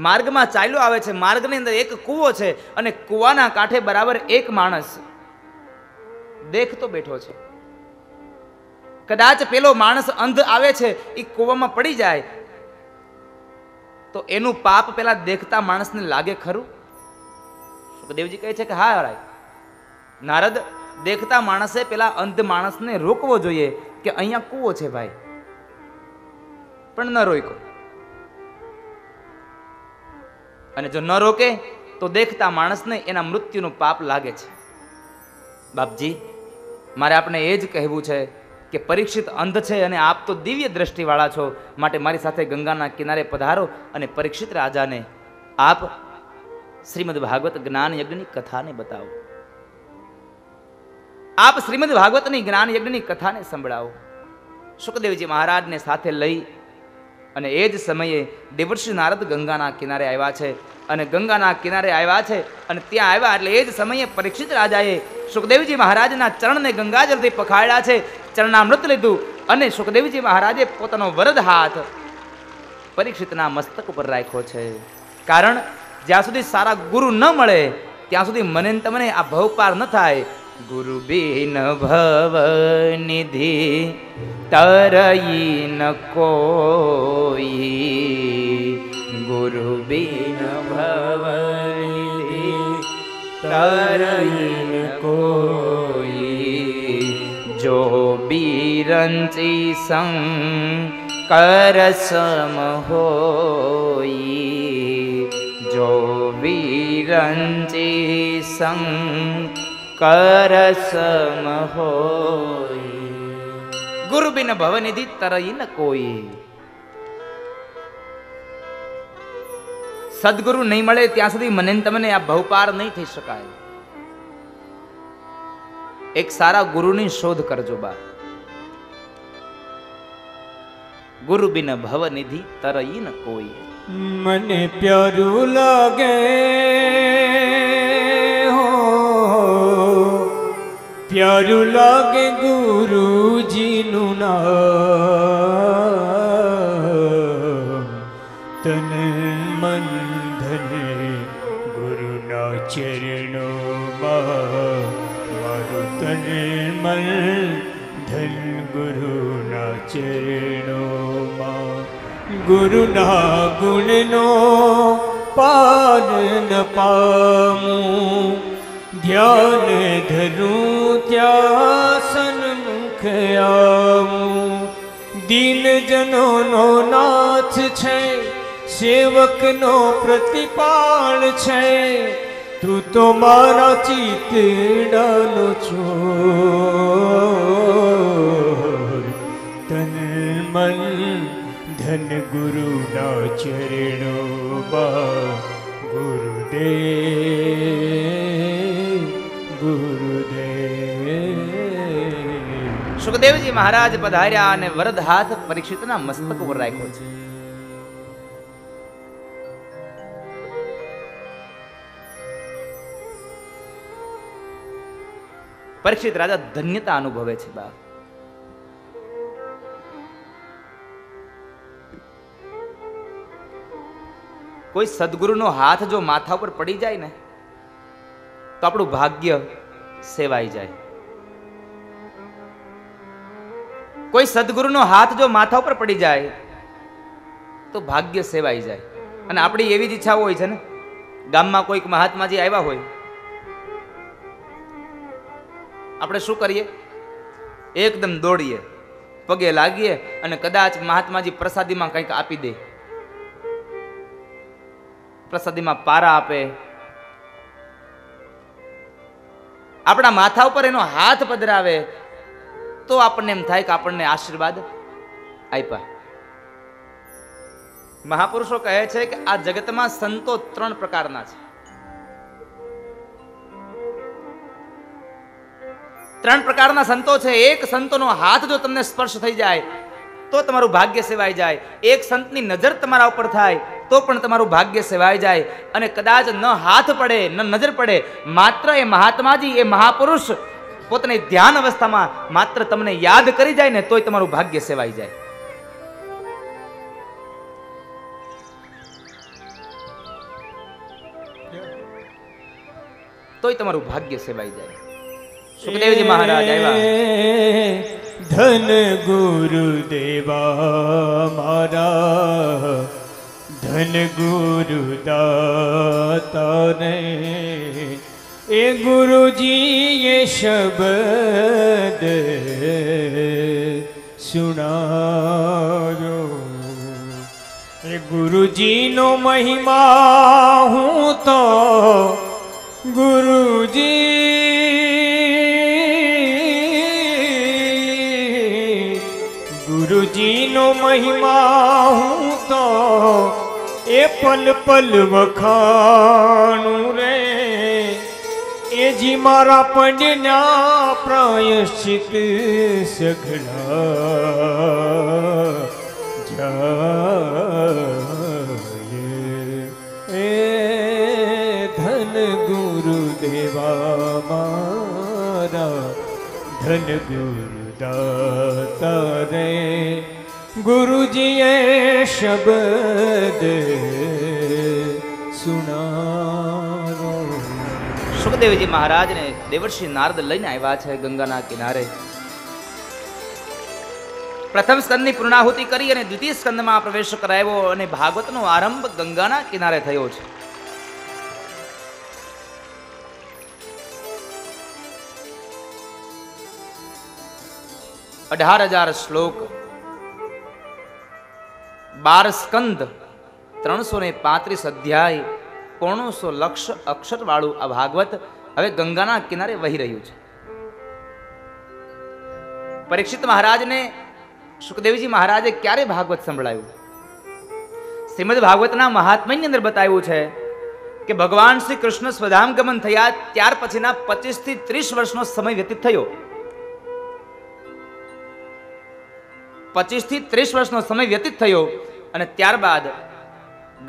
A: માર્ગમાં ચાલ્યો આવે છે, માર્ગની અંદર એક કૂવો છે અને કૂવાના કાંઠે બરાબર એક માણસ દેખતો બેઠો છે. કદાચ પેલો માણસ અંધ આવે છે, એ કૂવામાં પડી જાય તો એનું પાપ પેલા દેખતા માણસને લાગે ખરું? સુખદેવજી કહે છે કે હા નારદ, દેખતા માણસે પેલા અંધ માણસને રોકવો જોઈએ કે અહીંયા કૂવો છે ભાઈ, પણ ન રોક્યો. અને જો ન રોકે તો દેખતા માણસને એના મૃત્યુનું પાપ લાગે છે. બાપજી મારે આપણે એ જ કહેવું છે કે પરીક્ષિત અંધ છે અને આપ તો દિવ્ય દ્રષ્ટિવાળા છો, માટે મારી સાથે ગંગાના કિનારે પધારો અને પરીક્ષિત રાજાને આપ શ્રીમદ ભાગવત જ્ઞાન યજ્ઞની કથાને બતાવો. આપ શ્રીમદ ભાગવતની જ્ઞાન યજ્ઞની કથાને સંભળાવો. સુખદેવજી મહારાજને સાથે લઈ અને એ જ સમયે દેવર્ષિ નારદ ગંગાના કિનારે આવ્યા છે. અને ગંગાના કિનારે આવ્યા છે અને ત્યાં આવ્યા એટલે એ જ સમયે પરીક્ષિત રાજાએ સુખદેવજી મહારાજના ચરણને ગંગાજળથી પખાડ્યા છે, ચરણામૃત લીધું અને સુખદેવજી મહારાજે પોતાનો વરદ હાથ પરીક્ષિતના મસ્તક ઉપર રાખ્યો છે. કારણ જ્યાં સુધી સારા ગુરુ ન મળે ત્યાં સુધી મને તમને આ ભવપાર ન થાય. ગુરુ બિન ભવ નિધિ તરઈ ન કોઈ, ગુરુ બિન ભવ નિધિ તરઈ ન કોઈ, જો બિરંચી શંકર સમ હોઈ, જો બિરંચી શંકર સમ હોઈ, ગુરુ બિન ભવનિધિ તરઈ ન કોઈ. સદગુરુ નહીં મળે ત્યાં સુધી મને તમને આ ભવપાર નહીં થઈ શકાય. એક સારા ગુરુની શોધ કરજો બા. ગુરુ બિન ભવ નિધિ તરઈ ન કોઈ.
B: મને પ્યારું લાગે હો, પ્યારું લાગે ગુરુજીનું નામ. તન મન ધન ગુરુના ચરણોમાં, મારું તન મન ધન ગુરુના ચરણોમાં. ગુરુના ગુણનો પાર ન પામું, ધ્યાન ધરું ત્યાં સન્મુખ આવું. દીનજનોનો નાથ છે, સેવકનો પ્રતિપાળ છે, તું તો મારા ચિતડાનો ચોર. તન મન ધન ગુરુના ચરણોમાં, ગુરુદેવ ગુરુદેવ.
A: સુખદેવજી મહારાજ પધાર્યા અને વરદ હાથ પરીક્ષિતના મસ્તક ઉપર રાખ્યો છે. પરીક્ષિત રાજા ધન્યતા અનુભવે છે. બાપ, કોઈ સદગુરુનો હાથ જો માથા ઉપર પડી જાય ને તો આપણું ભાગ્ય સેવાઈ જાય. કોઈ સદગુરુનો હાથ જો માથા ઉપર પડી જાય તો ભાગ્ય સેવાઈ જાય. અને આપણી એવી જ ઈચ્છાઓ હોય છે ને, ગામમાં કોઈક મહાત્માજી આવ્યા હોય, આપણે શું કરીએ? એકદમ દોડીએ, પગે લાગીએ અને કદાચ મહાત્માજી પ્રસાદીમાં કંઈક આપી દે, પ્રસાદીમાં પારા આપે, આપણા માથા ઉપર એનો હાથ પધરાવે તો આપણને એમ થાય કે આપણને આશીર્વાદ આપ્યા. મહાપુરુષો કહે છે કે આ જગતમાં સંતો 3 પ્રકારના છે. 3 પ્રકારના સંતો છે. એક સંતોનો હાથ જો તમને સ્પર્શ થઈ જાય તો તમારું ભાગ્ય સેવાઈ જાય. એક સંતની નજર તમારા ઉપર થાય તો પણ તમારું ભાગ્ય સેવાઈ જાય. અને કદાચ ન હાથ પડે ન નજર પડે, માત્ર એ મહાત્માજી, એ મહાપુરુષ પોતાની ધ્યાન અવસ્થામાં માત્ર તમને યાદ કરી જાય ને તોય તમારું ભાગ્ય સેવાઈ જાય. તોય તમારું ભાગ્ય સેવાઈ જાય. સુખદેવજી મહારાજ આવ્યા.
B: ધન ગુરુદેવા મારા, ધન ગુરુદાતા ને, એ ગુરુજી એ શબ્દ સુણાવ્યો. એ ગુરુજીનો મહિમા હું તો ગુરુજીનો મહિમા હું તો એ પલ પલ વખાણું રે. એ જી મારા પંડ્યના પ્રાયશ્ચિત સઘળા જાય. એ ધન ગુરુદેવા મારા, ધન ગુરુદાતા રે, ગુરુજીએ શબ્દ સુણાવ્યો.
A: સુખદેવજી મહારાજને દેવર્ષિ નારદ લઈને આવ્યા છે ગંગાના કિનારે. પ્રથમ સ્કંદની પૂર્ણાહુતિ કરી અને દ્વિતીય સ્કંદમાં પ્રવેશ કરાવ્યો અને ભાગવતનો આરંભ ગંગાના કિનારે થયો છે. અઢાર 1000 શ્લોક, 12 સ્કંદ, 335 અધ્યાય, 900 લક્ષ અક્ષર વાળું આ ભાગવત હવે ગંગાના કિનારે વહી રહ્યું છે. પરીક્ષિત મહારાજને સુખદેવજી મહારાજે ક્યારે ભાગવત સંભળાયું? શ્રીમદ ભાગવતના મહાત્મ્યની અંદર બતાવ્યું છે કે ભગવાન શ્રી કૃષ્ણ સ્વધામ ગમન થયા ત્યાર પછીના 25 થી 30 વર્ષનો સમય વ્યતીત થયો. 25 થી 30 વર્ષનો સમય વ્યતીત થયો અને ત્યારબાદ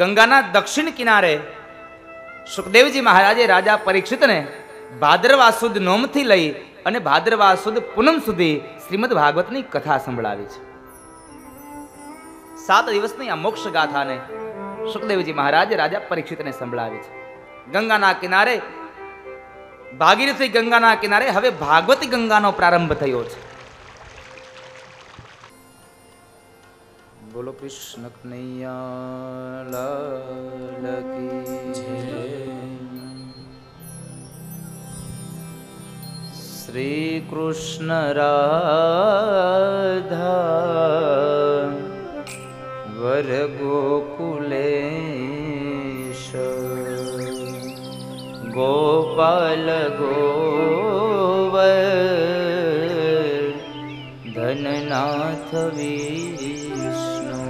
A: ગંગાના દક્ષિણ કિનારે સુખદેવજી મહારાજે રાજા પરીક્ષિતને ભાદરવા સુદ નોમથી લઈ અને ભાદરવા સુદ પૂનમ સુધી શ્રીમદ ભાગવતની કથા સંભળાવી છે. 7 દિવસની આ મોક્ષ ગાથાને સુખદેવજી મહારાજે રાજા પરીક્ષિતને સંભળાવી છે. ગંગાના કિનારે ભાગીરથી ગંગાના કિનારે હવે ભાગવતી ગંગાનો પ્રારંભ થયો છે. બોલો કૃષ્ણ કનૈયા લાલ કી જય. શ્રી કૃષ્ણ રાધા વર ગોકુલેશ ગોપાલ ગોવર ધનનાથ વિષ્ણુ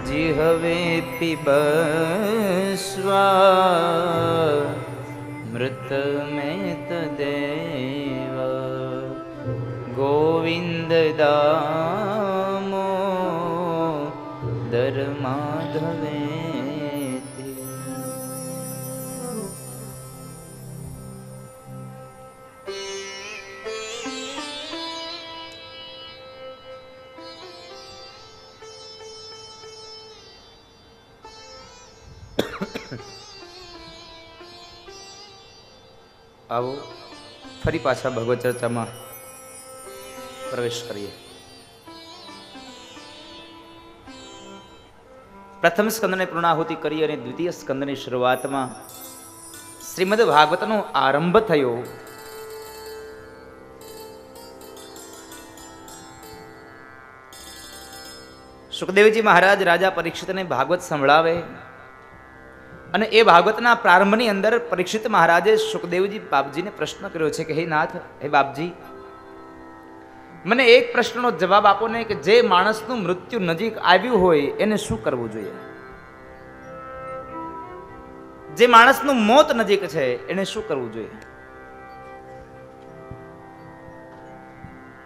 A: જીહવે પિબસ્વા મૃત મેત દેવ ગોવિંદ દામો દર માધવે. આવો ફરી પાછા ભગવત ચર્ચામાં પ્રવેશ કરીએ. પ્રથમ સ્કંદને પૂર્ણાહુતિ કરી અને દ્વિતીય સ્કંદની શરૂઆતમાં શ્રીમદ ભાગવતનો આરંભ થયો. સુખદેવજી મહારાજ રાજા પરીક્ષિતને ભાગવત સંભળાવે અને એ ભાગવતના પ્રારંભની અંદર પરીક્ષિત મહારાજે સુખદેવજી બાપજીને પ્રશ્ન કર્યો છે કે હે નાથ, હે બાપજી, મને એક પ્રશ્નનો જવાબ આપો ને કે જે માણસનું મૃત્યુ નજીક આવ્યું હોય એને શું કરવું જોઈએ? જે માણસનું મોત નજીક છે એને શું કરવું જોઈએ?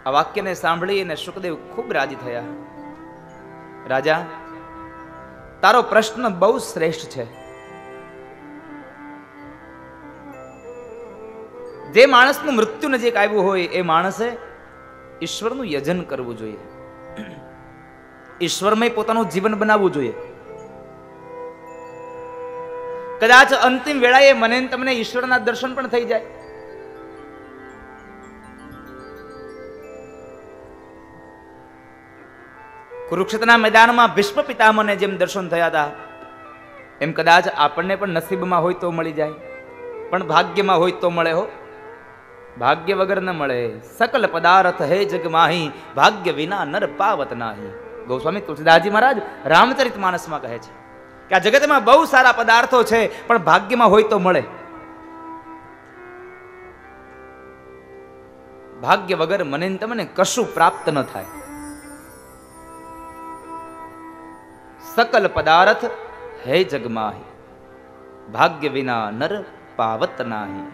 A: આ વાક્યને સાંભળી અને સુખદેવ ખૂબ રાજી થયા. રાજા, તારો પ્રશ્ન બહુ શ્રેષ્ઠ છે. જે માણસનું મૃત્યુ નજીક આવ્યું હોય એ માણસે ઈશ્વરનું યજન કરવું જોઈએ, ઈશ્વરમય પોતાનું જીવન બનાવવું જોઈએ. કદાચ અંતિમ વેળાએ મને તમને ઈશ્વરના દર્શન પણ થઈ જાય. કુરુક્ષેત્રના મેદાનમાં ભીષ્મ પિતામહને જેમ દર્શન થયા હતા એમ કદાચ આપણને પણ નસીબમાં હોય તો મળી જાય, પણ ભાગ્યમાં હોય તો મળે. હો, ભાગ્ય વગર ન મળે. સકલ પદાર્થ હે જગ માહી, ભાગ્ય વિના નર પાવત નાહી. ગોસ્વામી તુલસીદાસજી મહારાજ રામચરિત માનસમાં કહે છે કે આ જગતમાં બહુ સારા પદાર્થો છે પણ ભાગ્યમાં હોય તો મળે. ભાગ્ય વગર મને તમને કશું પ્રાપ્ત ન થાય. સકલ પદાર્થ હે જગ માહી, ભાગ્ય વિના નર પાવત નાહી.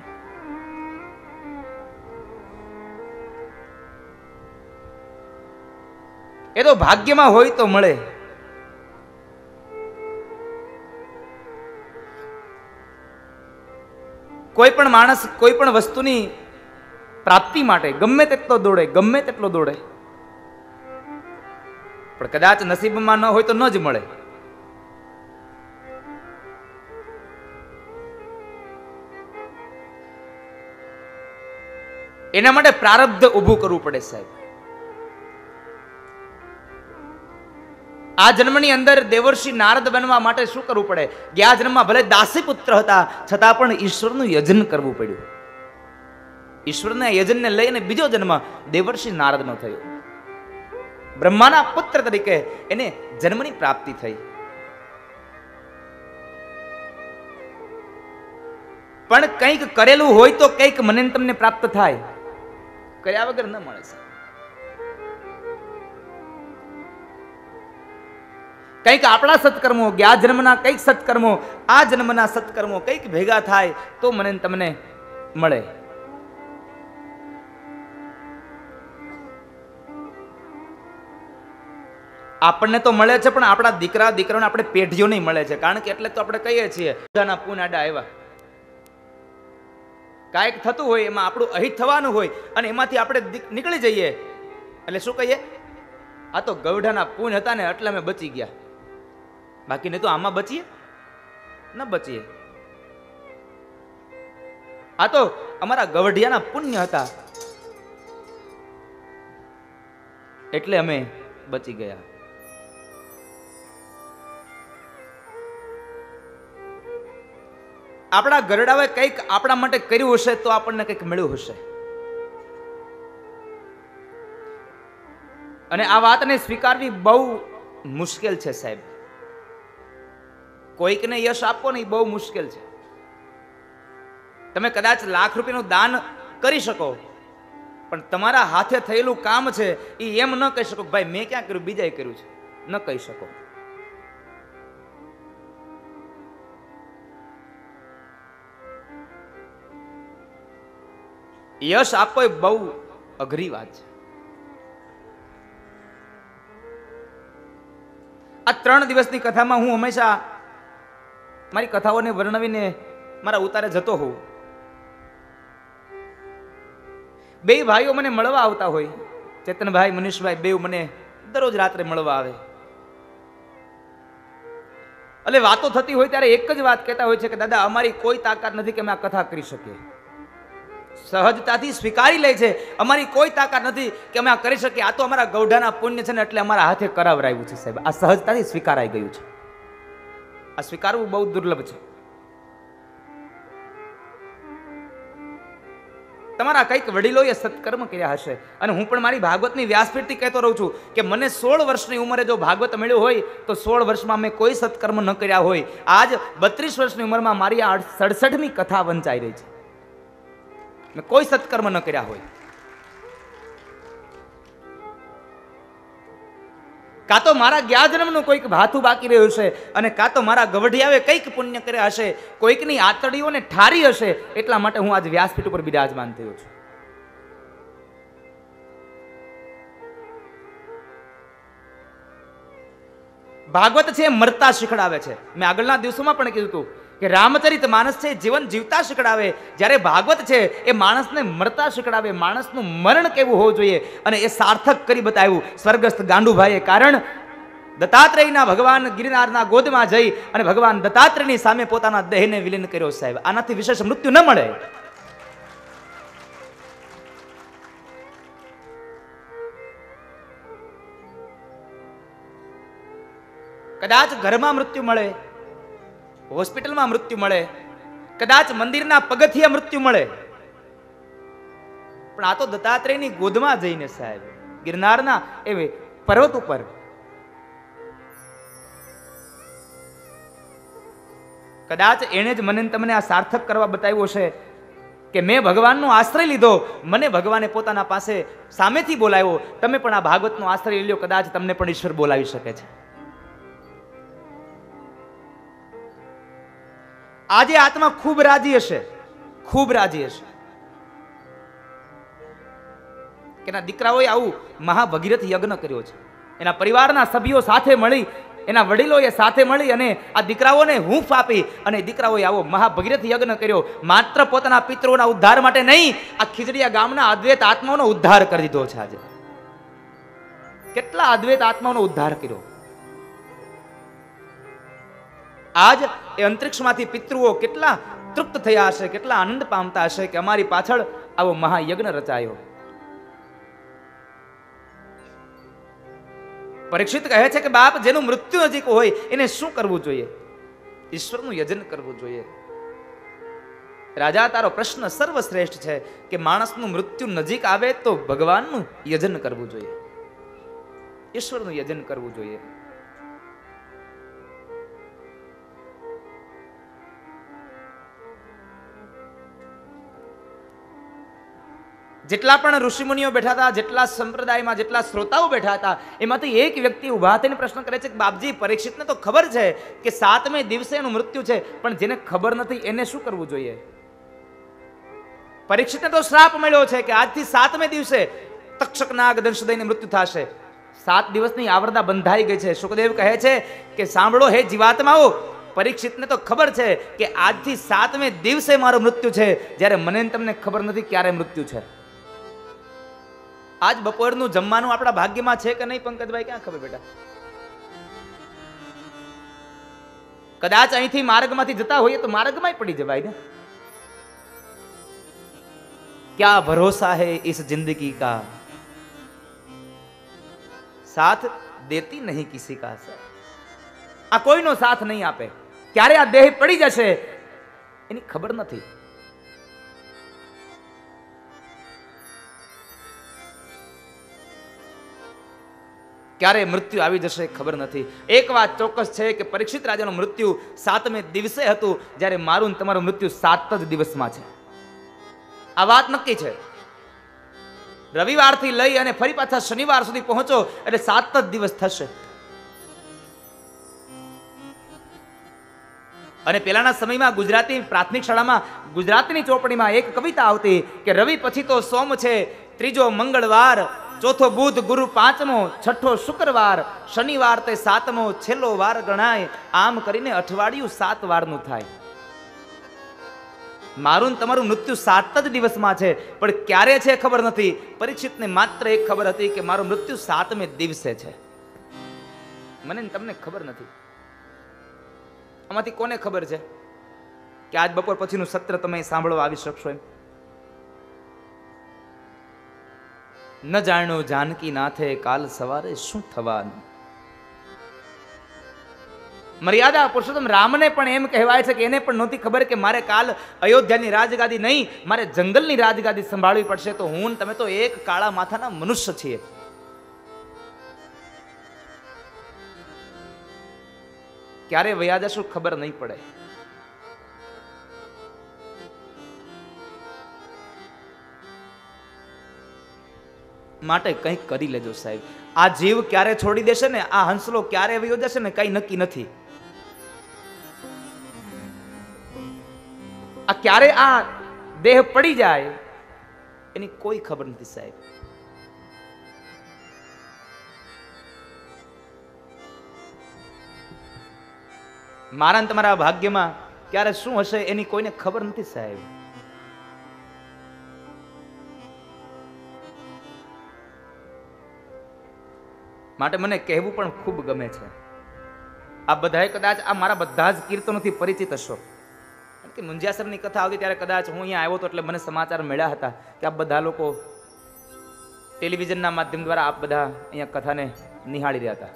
A: એ તો ભાગ્યમાં હોય તો મળે. કોઈ પણ માણસ કોઈ પણ વસ્તુની પ્રાપ્તિ માટે ગમે તેટલો દોડે, ગમે તેટલો દોડે, પણ કદાચ નસીબમાં ન હોય તો ન જ મળે. એના માટે પ્રારબ્ધ ઊભું કરવું પડે સાહેબ. આ જન્મની અંદર દેવર્ષિ નારદ બનવા માટે શું કરવું પડે? ગયા જન્મમાં ભલે દાસી પુત્ર હતા છતાં પણ ઈશ્વરનું યજન કરવું પડ્યું. ઈશ્વરના યજનને લઈને બીજો જન્મ દેવર્ષિ નારદનો થયો. બ્રહ્માના પુત્ર તરીકે એને જન્મની પ્રાપ્તિ થઈ. પણ કંઈક કરેલું હોય તો કંઈક મને તમને પ્રાપ્ત થાય, કર્યા વગર ન મળે. કંઈક આપણા સત્કર્મો, ગયા જન્મના કંઈક સત્કર્મો, આ જન્મના સત્કર્મો કંઈક ભેગા થાય તો મને તમને મળે. આપણને તો મળે છે, પણ આપણા દીકરા દીકરાઓને આપણે પેઢીઓ નહીં મળે છે. કારણ કે એટલે તો આપણે કહીએ છીએ બધાના પૂન આડા આવ્યા. કાંઈક થતું હોય એમાં આપણું અહિત થવાનું હોય અને એમાંથી આપણે નીકળી જઈએ એટલે શું કહીએ, આ તો ગૌઢાના પૂન હતા ને એટલે અમે બચી ગયા. બાકી નહીં તો આમાં બચીએ ન બચીએ. આ તો અમારા ગવઢિયાના પુણ્ય હતા એટલે અમે બચી ગયા. આપણા ગરડાએ કંઈક આપણા માટે કર્યું હશે તો આપણને કંઈક મળ્યું હશે. અને આ વાતને સ્વીકારવી બહુ મુશ્કેલ છે સાહેબ. કોઈકને યશ આપવો ને બહુ મુશ્કેલ છે. તમે કદાચ લાખ રૂપિયાનું દાન કરી શકો, પણ તમારા હાથે થયેલું કામ છે એ એમ ન કહી શકો ભાઈ મેં ક્યાં કર્યું, બીજાએ કર્યું છે, ન કહી શકો. યશ આપવો એ બહુ અઘરી વાત છે. આ 3 દિવસની કથામાં હું હંમેશા મારી કથાઓને વર્ણવીને મારા ઉતારે જતો હોઉં. બે ભાઈઓ મને મળવા આવતા હોય, ચેતનભાઈ, મનીષભાઈ, બે મને દરરોજ રાત્રે મળવા આવે. એટલે વાતો થતી હોય ત્યારે એક જ વાત કહેતા હોય છે કે દાદા અમારી કોઈ તાકાત નથી કે અમે આ કથા કરી શકીએ. સહજતાથી સ્વીકારી લે છે અમારી કોઈ તાકાત નથી કે અમે આ કરી શકીએ. આ તો અમારા ગૌઢાના પુણ્ય છે ને એટલે અમારા હાથે કરાવરાયું છે સાહેબ. આ સહજતાથી સ્વીકારાઈ ગયું છે. આ સ્વીકારવું બહુ દુર્લભ છે. તમારા કંઈક વડીલોએ સત્કર્મ કર્યા હશે. અને હું પણ મારી ભાગવતની વ્યાસપીઠથી કહેતો રહું છું કે મને 16 વર્ષની ઉંમરે જો ભાગવત મળ્યું હોય તો 16 વર્ષમાં મેં કોઈ સત્કર્મ ન કર્યા હોય. આજ 32 વર્ષની ઉંમરમાં મારી આ 67મી કથા વંચાઈ રહી છે. મેં કોઈ સત્કર્મ ન કર્યા હોય. કાં તો મારા ગયા જન્મનું કોઈક ભાથું બાકી રહ્યું છે અને કાં તો મારા ગવઢિયાએ કંઈક પુણ્ય કર્યા હશે, કોઈકની આતડીઓને ઠારી હશે. એટલા માટે હું આજ વ્યાસપીઠ ઉપર બિરાજમાન થયો છું. ભાગવત છે મરતા શીખડાવે છે. મેં આગળના દિવસોમાં પણ કીધું હતું કે રામચરિત માનસ છે જીવન જીવતા શીખડાવે, જ્યારે ભાગવત છે એ માણસને મરતા શીખડાવે. માણસનું મરણ કેવું હોવું જોઈએ અને એ સાર્થક કરી બતાવ્યું સ્વર્ગસ્થ ગાંડુભાઈએ. કારણ દત્તાત્રેયના ભગવાન ગિરનારના ગોદમાં જઈ અને ભગવાન દત્તાત્રેયની સામે પોતાના દેહને વિલીન કર્યો સાહેબ. આનાથી વિશેષ મૃત્યુ ન મળે. કદાચ ઘરમાં મૃત્યુ મળે, હોસ્પિટલમાં મૃત્યુ મળે, કદાચ મંદિરના પગથિયા મૃત્યુ મળે, પણ આ તો દત્તાત્રેયની ગોદમાં જઈને સાહેબ ગિરનારના એ પર્વત ઉપર કદાચ એને જ મને તમને આ સાર્થક કરવા બતાવ્યો છે કે મેં ભગવાનનો આશ્રય લીધો. મને ભગવાને પોતાના પાસે સામેથી બોલાવ્યો. તમે પણ આ ભાગવતનો આશ્રય લ્યો, કદાચ તમને પણ ઈશ્વર બોલાવી શકે છે. આજે આત્મા ખૂબ રાજી હશે, ખૂબ રાજી હશે કે એના દીકરાઓએ આવું મહાભગીરથ યજ્ઞ કર્યો છે. એના પરિવારના સભ્યો સાથે મળી, એના વડીલોએ સાથે મળી અને આ દીકરાઓને હૂંફ આપી અને દીકરાઓએ આવો મહાભગીરથ યજ્ઞ કર્યો. માત્ર પોતાના પિતૃઓના ઉદ્ધાર માટે નહીં, આ ખીજડીયા ગામના અદ્વૈત આત્માઓનો ઉદ્ધાર કરી દીધો છે. આજે કેટલા અદ્વૈત આત્માઓનો ઉદ્ધાર કર્યો. આજ એ અંતરિક્ષમાંથી પિતૃઓ કેટલા તૃપ્ત થયા હશે, કેટલા આનંદ પામતા હશે કે અમારી પાછળ આવો મહાયજ્ઞ રચાયો. પરીક્ષિત કહે છે કે બાપ, જેનું મૃત્યુ નજીક હોય એને શું કરવું જોઈએ? ઈશ્વરનું યજન કરવું જોઈએ. રાજા, તારો પ્રશ્ન સર્વશ્રેષ્ઠ છે કે માણસનું મૃત્યુ નજીક આવે તો ભગવાનનું યજન કરવું જોઈએ, ઈશ્વરનું યજન કરવું જોઈએ. જેટલા પણ ઋષિમુનિઓ બેઠા હતા, જેટલા સંપ્રદાયમાં જેટલા શ્રોતાઓ બેઠા હતા, એમાંથી એક વ્યક્તિ ઉભા થઈને પ્રશ્ન કરે છે કે બાપજી, પરીક્ષિતને તો ખબર છે કે 7મે દિવસે એનું મૃત્યુ છે, પણ જેને ખબર નથી એને શું કરવું જોઈએ? પરીક્ષિતને તો શ્રાપ મળ્યો છે કે આજથી 7મે દિવસે તક્ષક નાગ દંશ દઈને મૃત્યુ થશે. 7 દિવસની આવરદા બંધાઈ ગઈ છે. સુખદેવ કહે છે કે સાંભળો હે જીવાત્માઓ, પરીક્ષિતને તો ખબર છે કે આજથી 7મે દિવસે મારું મૃત્યુ છે, જ્યારે મને ને તમને ખબર નથી ક્યારે મૃત્યુ છે. આજ બપોરનું જમવાનું આપણા ભાગ્યમાં છે કે નહીં પંકજભાઈ, ક્યાં ખબર બેટા? કદાચ અહીંથી માર્ગમાંથી જતા હોઈએ તો માર્ગમાં પડી જવાય ને. क्या भरोसा है इस जिंदगी का, साथ देती नहीं किसी का. આ કોઈનો સાથ નહીં આપે. ક્યારે આ દેહ પડી જશે એની ખબર નથી. ક્યારે મૃત્યુ આવી જશે ખબર નથી. એક વાત ચોક્કસ છે કે પરીક્ષિત રાજાનું મૃત્યુ 7મે દિવસે હતું, જ્યારે મારું ને તમારું મૃત્યુ 7 જ દિવસમાં છે. આ વાત નક્કી છે. રવિવારથી લઈ અને ફરી પાછા શનિવાર સુધી પહોંચો એટલે 7 જ દિવસ થશે. અને પેલાના સમયમાં ગુજરાતી પ્રાથમિક શાળામાં ગુજરાતીની ચોપડીમાં એક કવિતા આવતી કે રવિ પછી તો સોમ છે, ત્રીજો મંગળવાર, ચોથો બુધ, ગુરુ 5મો, છઠ્ઠો શુક્રવાર, શનિવાર તે 7મો, છેલ્લો વાર ગણાય. આમ કરીને અઠવાડિયું 7 વારનું થાય. મારું ને તમારું મૃત્યુ 7 જ દિવસમાં છે, પણ ક્યારે છે ખબર નથી. પરીક્ષિતને માત્ર એક ખબર હતી કે મારું મૃત્યુ 7મે દિવસે છે. મને ને તમને ખબર નથી. આમાંથી કોને ખબર છે કે આજ બપોર પછીનું સત્ર તમે સાંભળવા આવી શકશો એમ? ન જાણ્યો જાનકી નાથે કાલ સવારે શું થવાનું. મર્યાદા પુરુષોત્તમ રામને પણ એમ કહેવાય છે કે એને પણ નહોતી ખબર કે મારે કાલ અયોધ્યાની રાજગાદી નહીં, મારે જંગલની રાજગાદી સંભાળવી પડશે. તો હું તમે તો એક કાળા માથાના મનુષ્ય છીએ. ક્યારે વયા જશું ખબર નહીં પડે. માટે કંઈક કરી લેજો સાહેબ. આ જીવ ક્યારે છોડી દેશે ને, આ હંસલો ક્યારે વયો જશે ને કઈ નક્કી નથી. આ ક્યારે આ દેહ પડી જાય એની કોઈ ખબર નથી સાહેબ. મારા ને તમારા ભાગ્યમાં ક્યારે શું હશે એની કોઈને ખબર નથી સાહેબ. માટે મને કહેવું પણ ખૂબ ગમે છે. આ બધાએ કદાચ આ મારા બધા જ કીર્તનોથી પરિચિત હશો. કે મુંજિયાસરની કથા આવતી ત્યારે કદાચ હું અહીંયા આવ્યો તો એટલે મને સમાચાર મળ્યા હતા કે આ બધા લોકો ટેલિવિઝનના માધ્યમ દ્વારા આપ બધા અહીંયા કથાને નિહાળી રહ્યા હતા.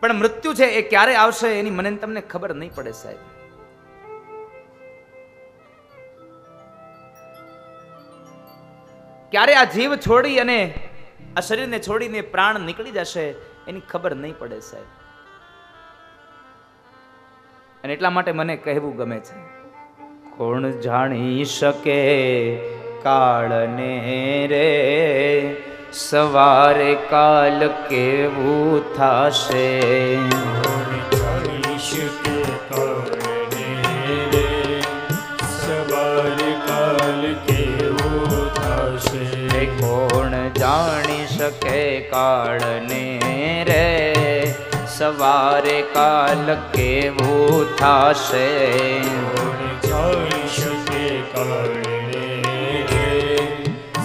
A: પણ મૃત્યુ છે એ ક્યારે આવશે એની મને તમને ખબર નહીં પડે સાહેબ. ક્યારે આ જીવ છોડી અને આ શરીરને છોડીને પ્રાણ નીકળી જશે એની ખબર નહીં પડે સાહેબ. અને એટલા માટે મને કહેવું ગમે છે, કોણ જાણી શકે કાળને રે, સવારે કાલ કેવું થાશે.
B: કોણ જાણી શકે કાળને રે, સવારે કાલ કેવું થાશે.
A: કોણ જાણી શકે કાળને રે, સવારે કાલ કેવું થાશે.
B: કોણ જાણી શકે કાળને રે,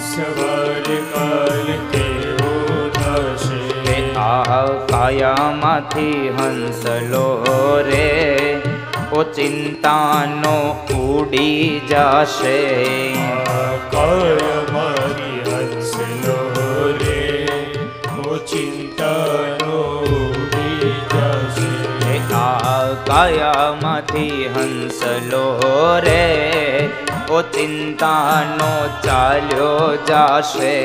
B: સવારે કાલ કેવું થાશે.
A: આ કાયામાંથી હંસલો રે, ઓ ચિંતાનો ઉડી જશે.
B: કાયામાંથી હંસલો રે, ઓ ચિંતાનો ઉડી જશે.
A: આ કાયામાંથી હંસલો રે, ઓ ચિંતાનો ચાલ્યો જાશે.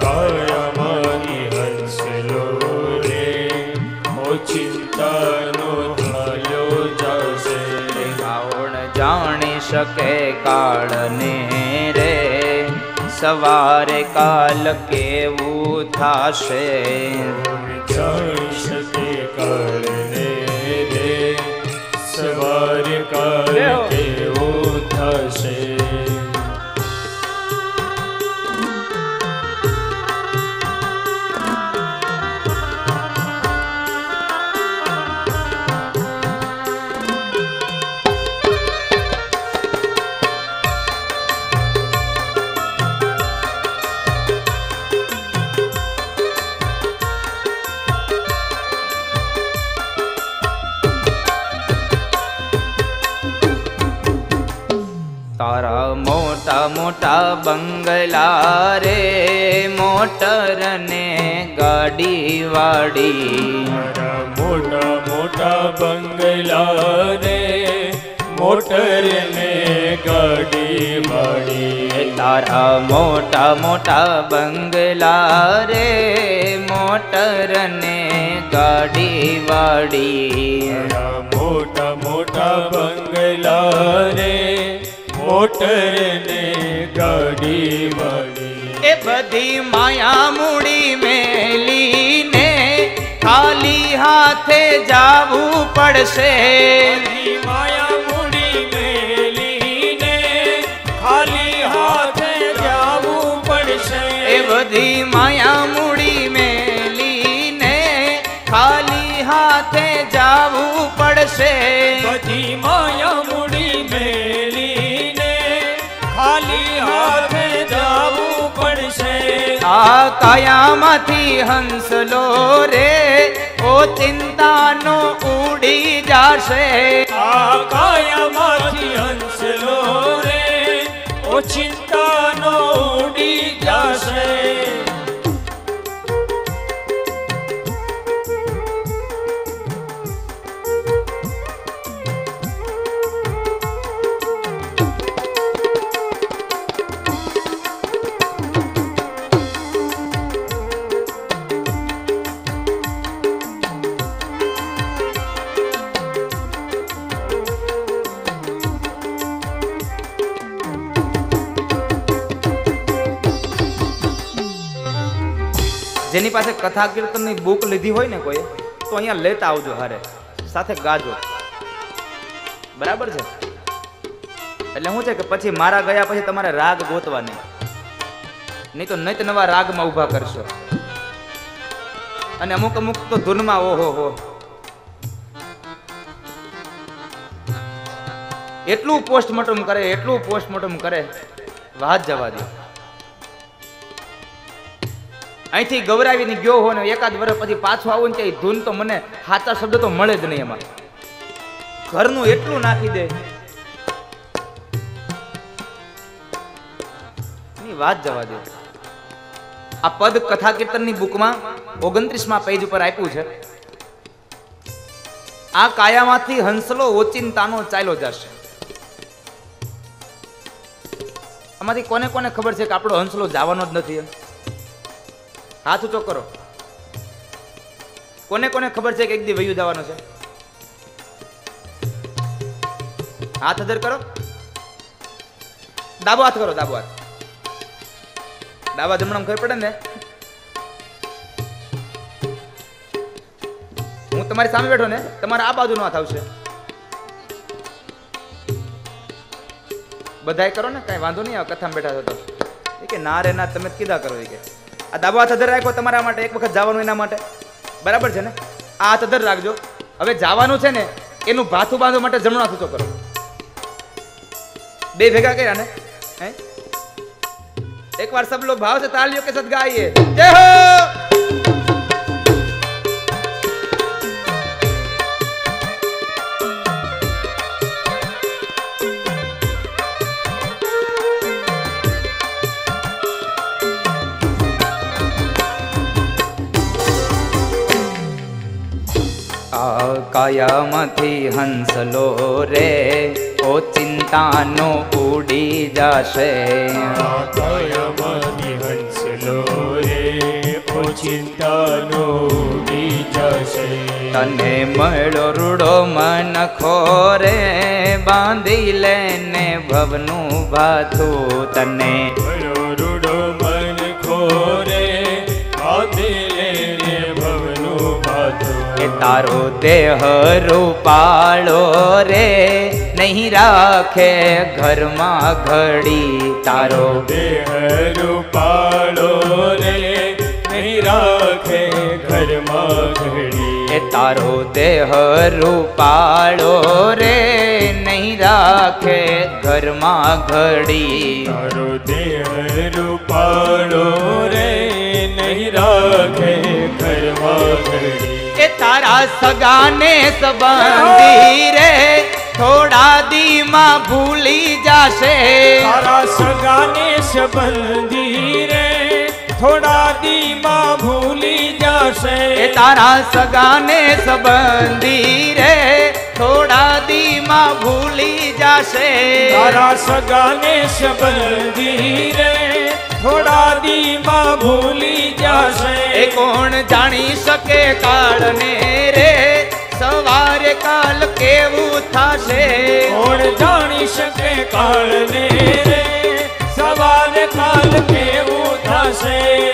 B: કાયામાંથી હંસલો રે, ઓ ચિંતાનો ચાલ્યો જશે.
A: કોણ જાણી શકે કાળને રે, સવારે કાલ કેવું થાશે.
B: જાણી શકે કાળને રે, સવારે કાલ કેવું થશે.
A: મોટા મોટા બંગલા રે મોટર ને ગાડી વાડી
B: મારા મોટા મોટા બંગલા રે મોટર ને ગાડી વાડી
A: તારા મોટા મોટા બંગલા રે મોટર ને ગાડી વાડી
B: મારા મોટા મોટા બંગલા રે મોટર ને ગાડી વાડી
A: એ બધી માયા મૂડી મેલીને ખાલી હાથે જાવું પડશે
B: બધી માયા મૂડી મેલીને ખાલી હાથે જાવું પડશે
A: એ બધી માયા મૂડી મેલીને ખાલી હાથે જાવું પડશે
B: બધી માયા મૂડી મેલીને ખાલી હાથે જાવું પડશે
A: આ કાયામાંથી હંસલો રે ઓ ચિંતાનો ઉડી જાશે
B: આ કાયામાંથી હંસલો રે ઓ ચિંતાનો ઉડી જાશે
A: જેની પાસે કથા કીર્તનની બુક લીધી હોય ને કોઈ તો અહીંયા લેતા આવજો હારે સાથે ગાજો બરાબર છે એટલે શું છે કે પછી મારા ગયા પછી તમારે રાગ ગોતવા નહીં તો નિત નવા રાગમાં ઊભા કરશો અને અમુક અમુક તો ધૂનમાં ઓહો હો એટલું પોસ્ટમોર્ટમ કરે વાત જવા દે અહીંથી ગવરાવીને ગયો હો ને એકાદ વર્ષ પછી પાછો આવું ને ત્યાં ધૂન તો મને સાચા શબ્દ તો મળે જ નહીં એમાં ઘરનું એટલું નાખી દે ની વાત જવા દે આ પદ કથા કીર્તનની બુકમાં 29મા પેજ ઉપર આપ્યું છે આ કાયામાંથી હંસલો ઓચિંતાનો ચાલ્યો જશે આમાંથી કોને કોને ખબર છે કે આપણો હંસલો જવાનો જ નથી હાથ ઊંચો કરો કોને કોને ખબર છે કે એક દી વયું જવાનો છે હાથ અધર કરો ડાબો હાથ કરો ડાબો હાથ ડાબા જમણામાં ખબર પડે ને હું તમારી સામે બેઠો ને તમારા આ બાજુનો હાથ આવશે બધાય કરો ને કઈ વાંધો નહીં આવે કથામાં બેઠા છો તો એ કે ના રે ના તમે કીધા કરો એ કે આ ડાબો હાથ અધર રાખો તમારા માટે એક વખત જવાનું એના માટે બરાબર છે ને આ હાથ અધર રાખજો હવે જવાનું છે ને એનું ભાથું બાંધવા માટે જમણો હાથ ઊંચો કરો બે ભેગા કર્યા ને હે एक बार सब लोग भाव से तालियों के साथ गाइए जय हो કાયામાંથી હંસલો રે ઓ ચિંતાનો ઉડી જશે
B: કાયામાંથી હંસલો રે ઓ ચિંતાનો ઉડી જશે
A: તને મળો રૂડો મન ખોરે બાંધી લેને ભવનું ભાથું તને
B: મળો રૂડો મન ખોરે બાંધી લેને ભવનું ભાથું
A: એ તારો દેહ રૂપાળો રે નહીં રાખે ઘરમાં ઘડી તારો
B: દેહ રૂપાળો રે નહીં રાખે ઘરમાં ઘડી
A: એ તારો દેહ રૂપાળો રે નહીં રાખે ઘરમાં ઘડી
B: તારો દેહ રૂપાળો રે નહીં રાખે ઘરમાં ઘડી
A: એ તારા સગાને સંબંધી રે થોડા દી દીમાં ભૂલી જાશે
B: તારા સગાને સંબંધી રે થોડા દીમાં ભૂલી જશે
A: એ તારા સગાને સંબંધી રે થોડા દીમાં ભૂલી જાશે
B: તારા સગાને સંબંધી રે થોડા દીમાં ભૂલી જશે
A: એ કોણ જાણી શકે કાળને રે સવારે કાલ કેવું થશે
B: કોણ જાણી શકે કાળને રે સવારે કાલ કેવું થશે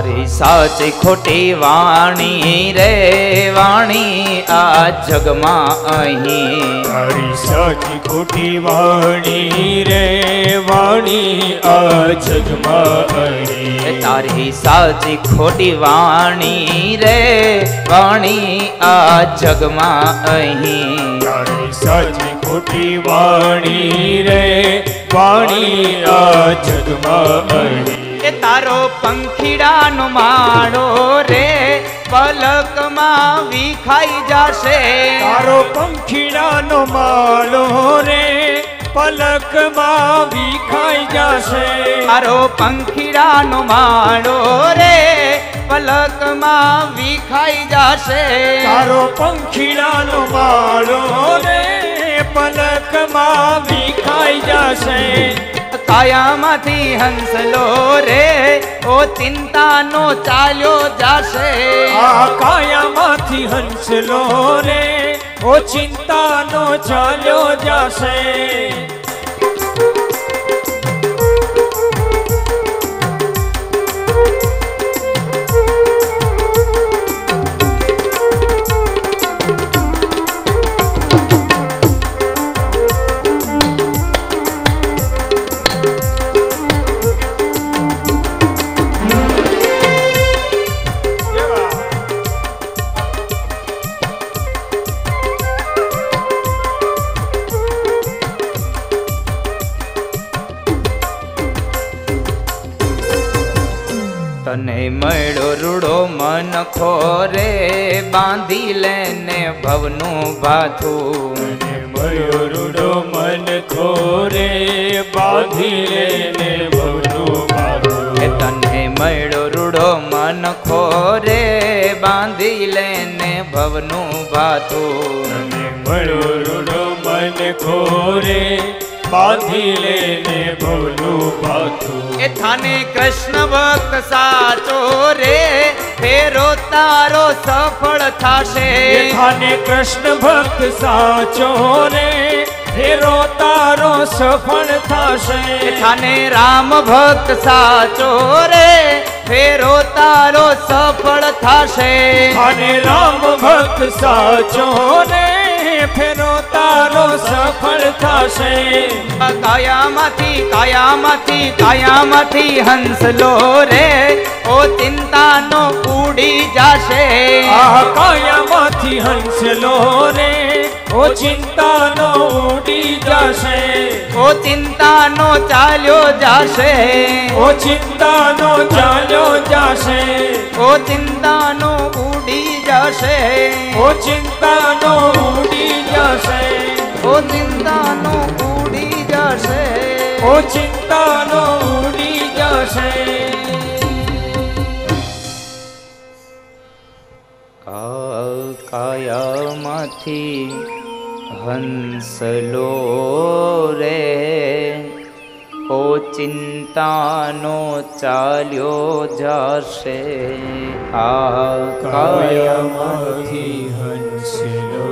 A: તારી સાચી ખોટી વાણી રે વાણી આ જગમાં અહીં
B: તારી સાચી ખોટી વાણી રે વાણી આ જગમાં અહીં
A: તારી સાચી ખોટી વાણી રે વાણી આ જગમાં અહીં
B: તારી સાચી ખોટી વાણી રે વાણી આ જગમાં અહીં
A: એ તારો પંખીડાનો માળો રે પલકમાં વિખાઈ જાશે
B: તારો પંખીડાનો માળો રે પલકમાં વિખાઈ જશે
A: તારો પંખીડાનો માળો રે પલકમાં વિખાઈ જાશે
B: તારો પંખીડાનો માળો રે પલકમાં વિખાઈ જશે
A: કાયામાંથી હંસલો રે ઓ ચિંતાનો ચાલ્યો જાશે
B: આ કાયામાંથી હંસલો રે ઓ ચિંતાનો ચાલ્યો જશે
A: તને મળ્યો રૂડો મન ખોરે બાંધી લેને ભવનું ભાથું
B: મળ્યો રૂડો મન ખોરે બાંધી લેને ભવનું ભાથું
A: તને મળ્યો રૂડો મન ખોરે બાંધી લેને ભવનું ભાથું
B: મળ્યો રૂડો મન ખોરે બાંધી લેને ભવનું ભાથું
A: એ થાને કૃષ્ણ ભક્ત સાચો રે ફેરો તારો સફળ થાશે
B: થાને કૃષ્ણ ભક્ત સાચો રે ફેરો તારો સફળ થશે
A: થાને રામ ભક્ત સાચો રે ફેરો તારો સફળ થાશે
B: થાને રામ ભક્ત સાચો રે ફેરો તારો સફળ થશે
A: કાયામાંથી હંસલો રે ઓ ચિંતાનો ઉડી જાશે
B: આ કાયામાંથી હંસલો રે ઓ ચિંતાનો ઉડી જશે
A: ઓ ચિંતાનો ચાલ્યો જાશે
B: ઓ ચિંતાનો ચાલ્યો જશે
A: ઓ ચિંતાનો ઉડી જશે
B: ઓ ચિંતાનો ઉડી જશે
A: ઓ ચિંતાનો ઉડી જશે
B: ઓ ચિંતાનો ઉડી જશે
A: કાયામાંથી હંસલો રે ઓ ચિંતાનો ચાલ્યો જશે આ
B: કાયામાંથી હંસલો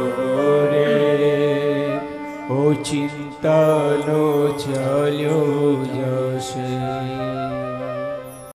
B: રે ઓ ચિંતાનો ચાલ્યો જશે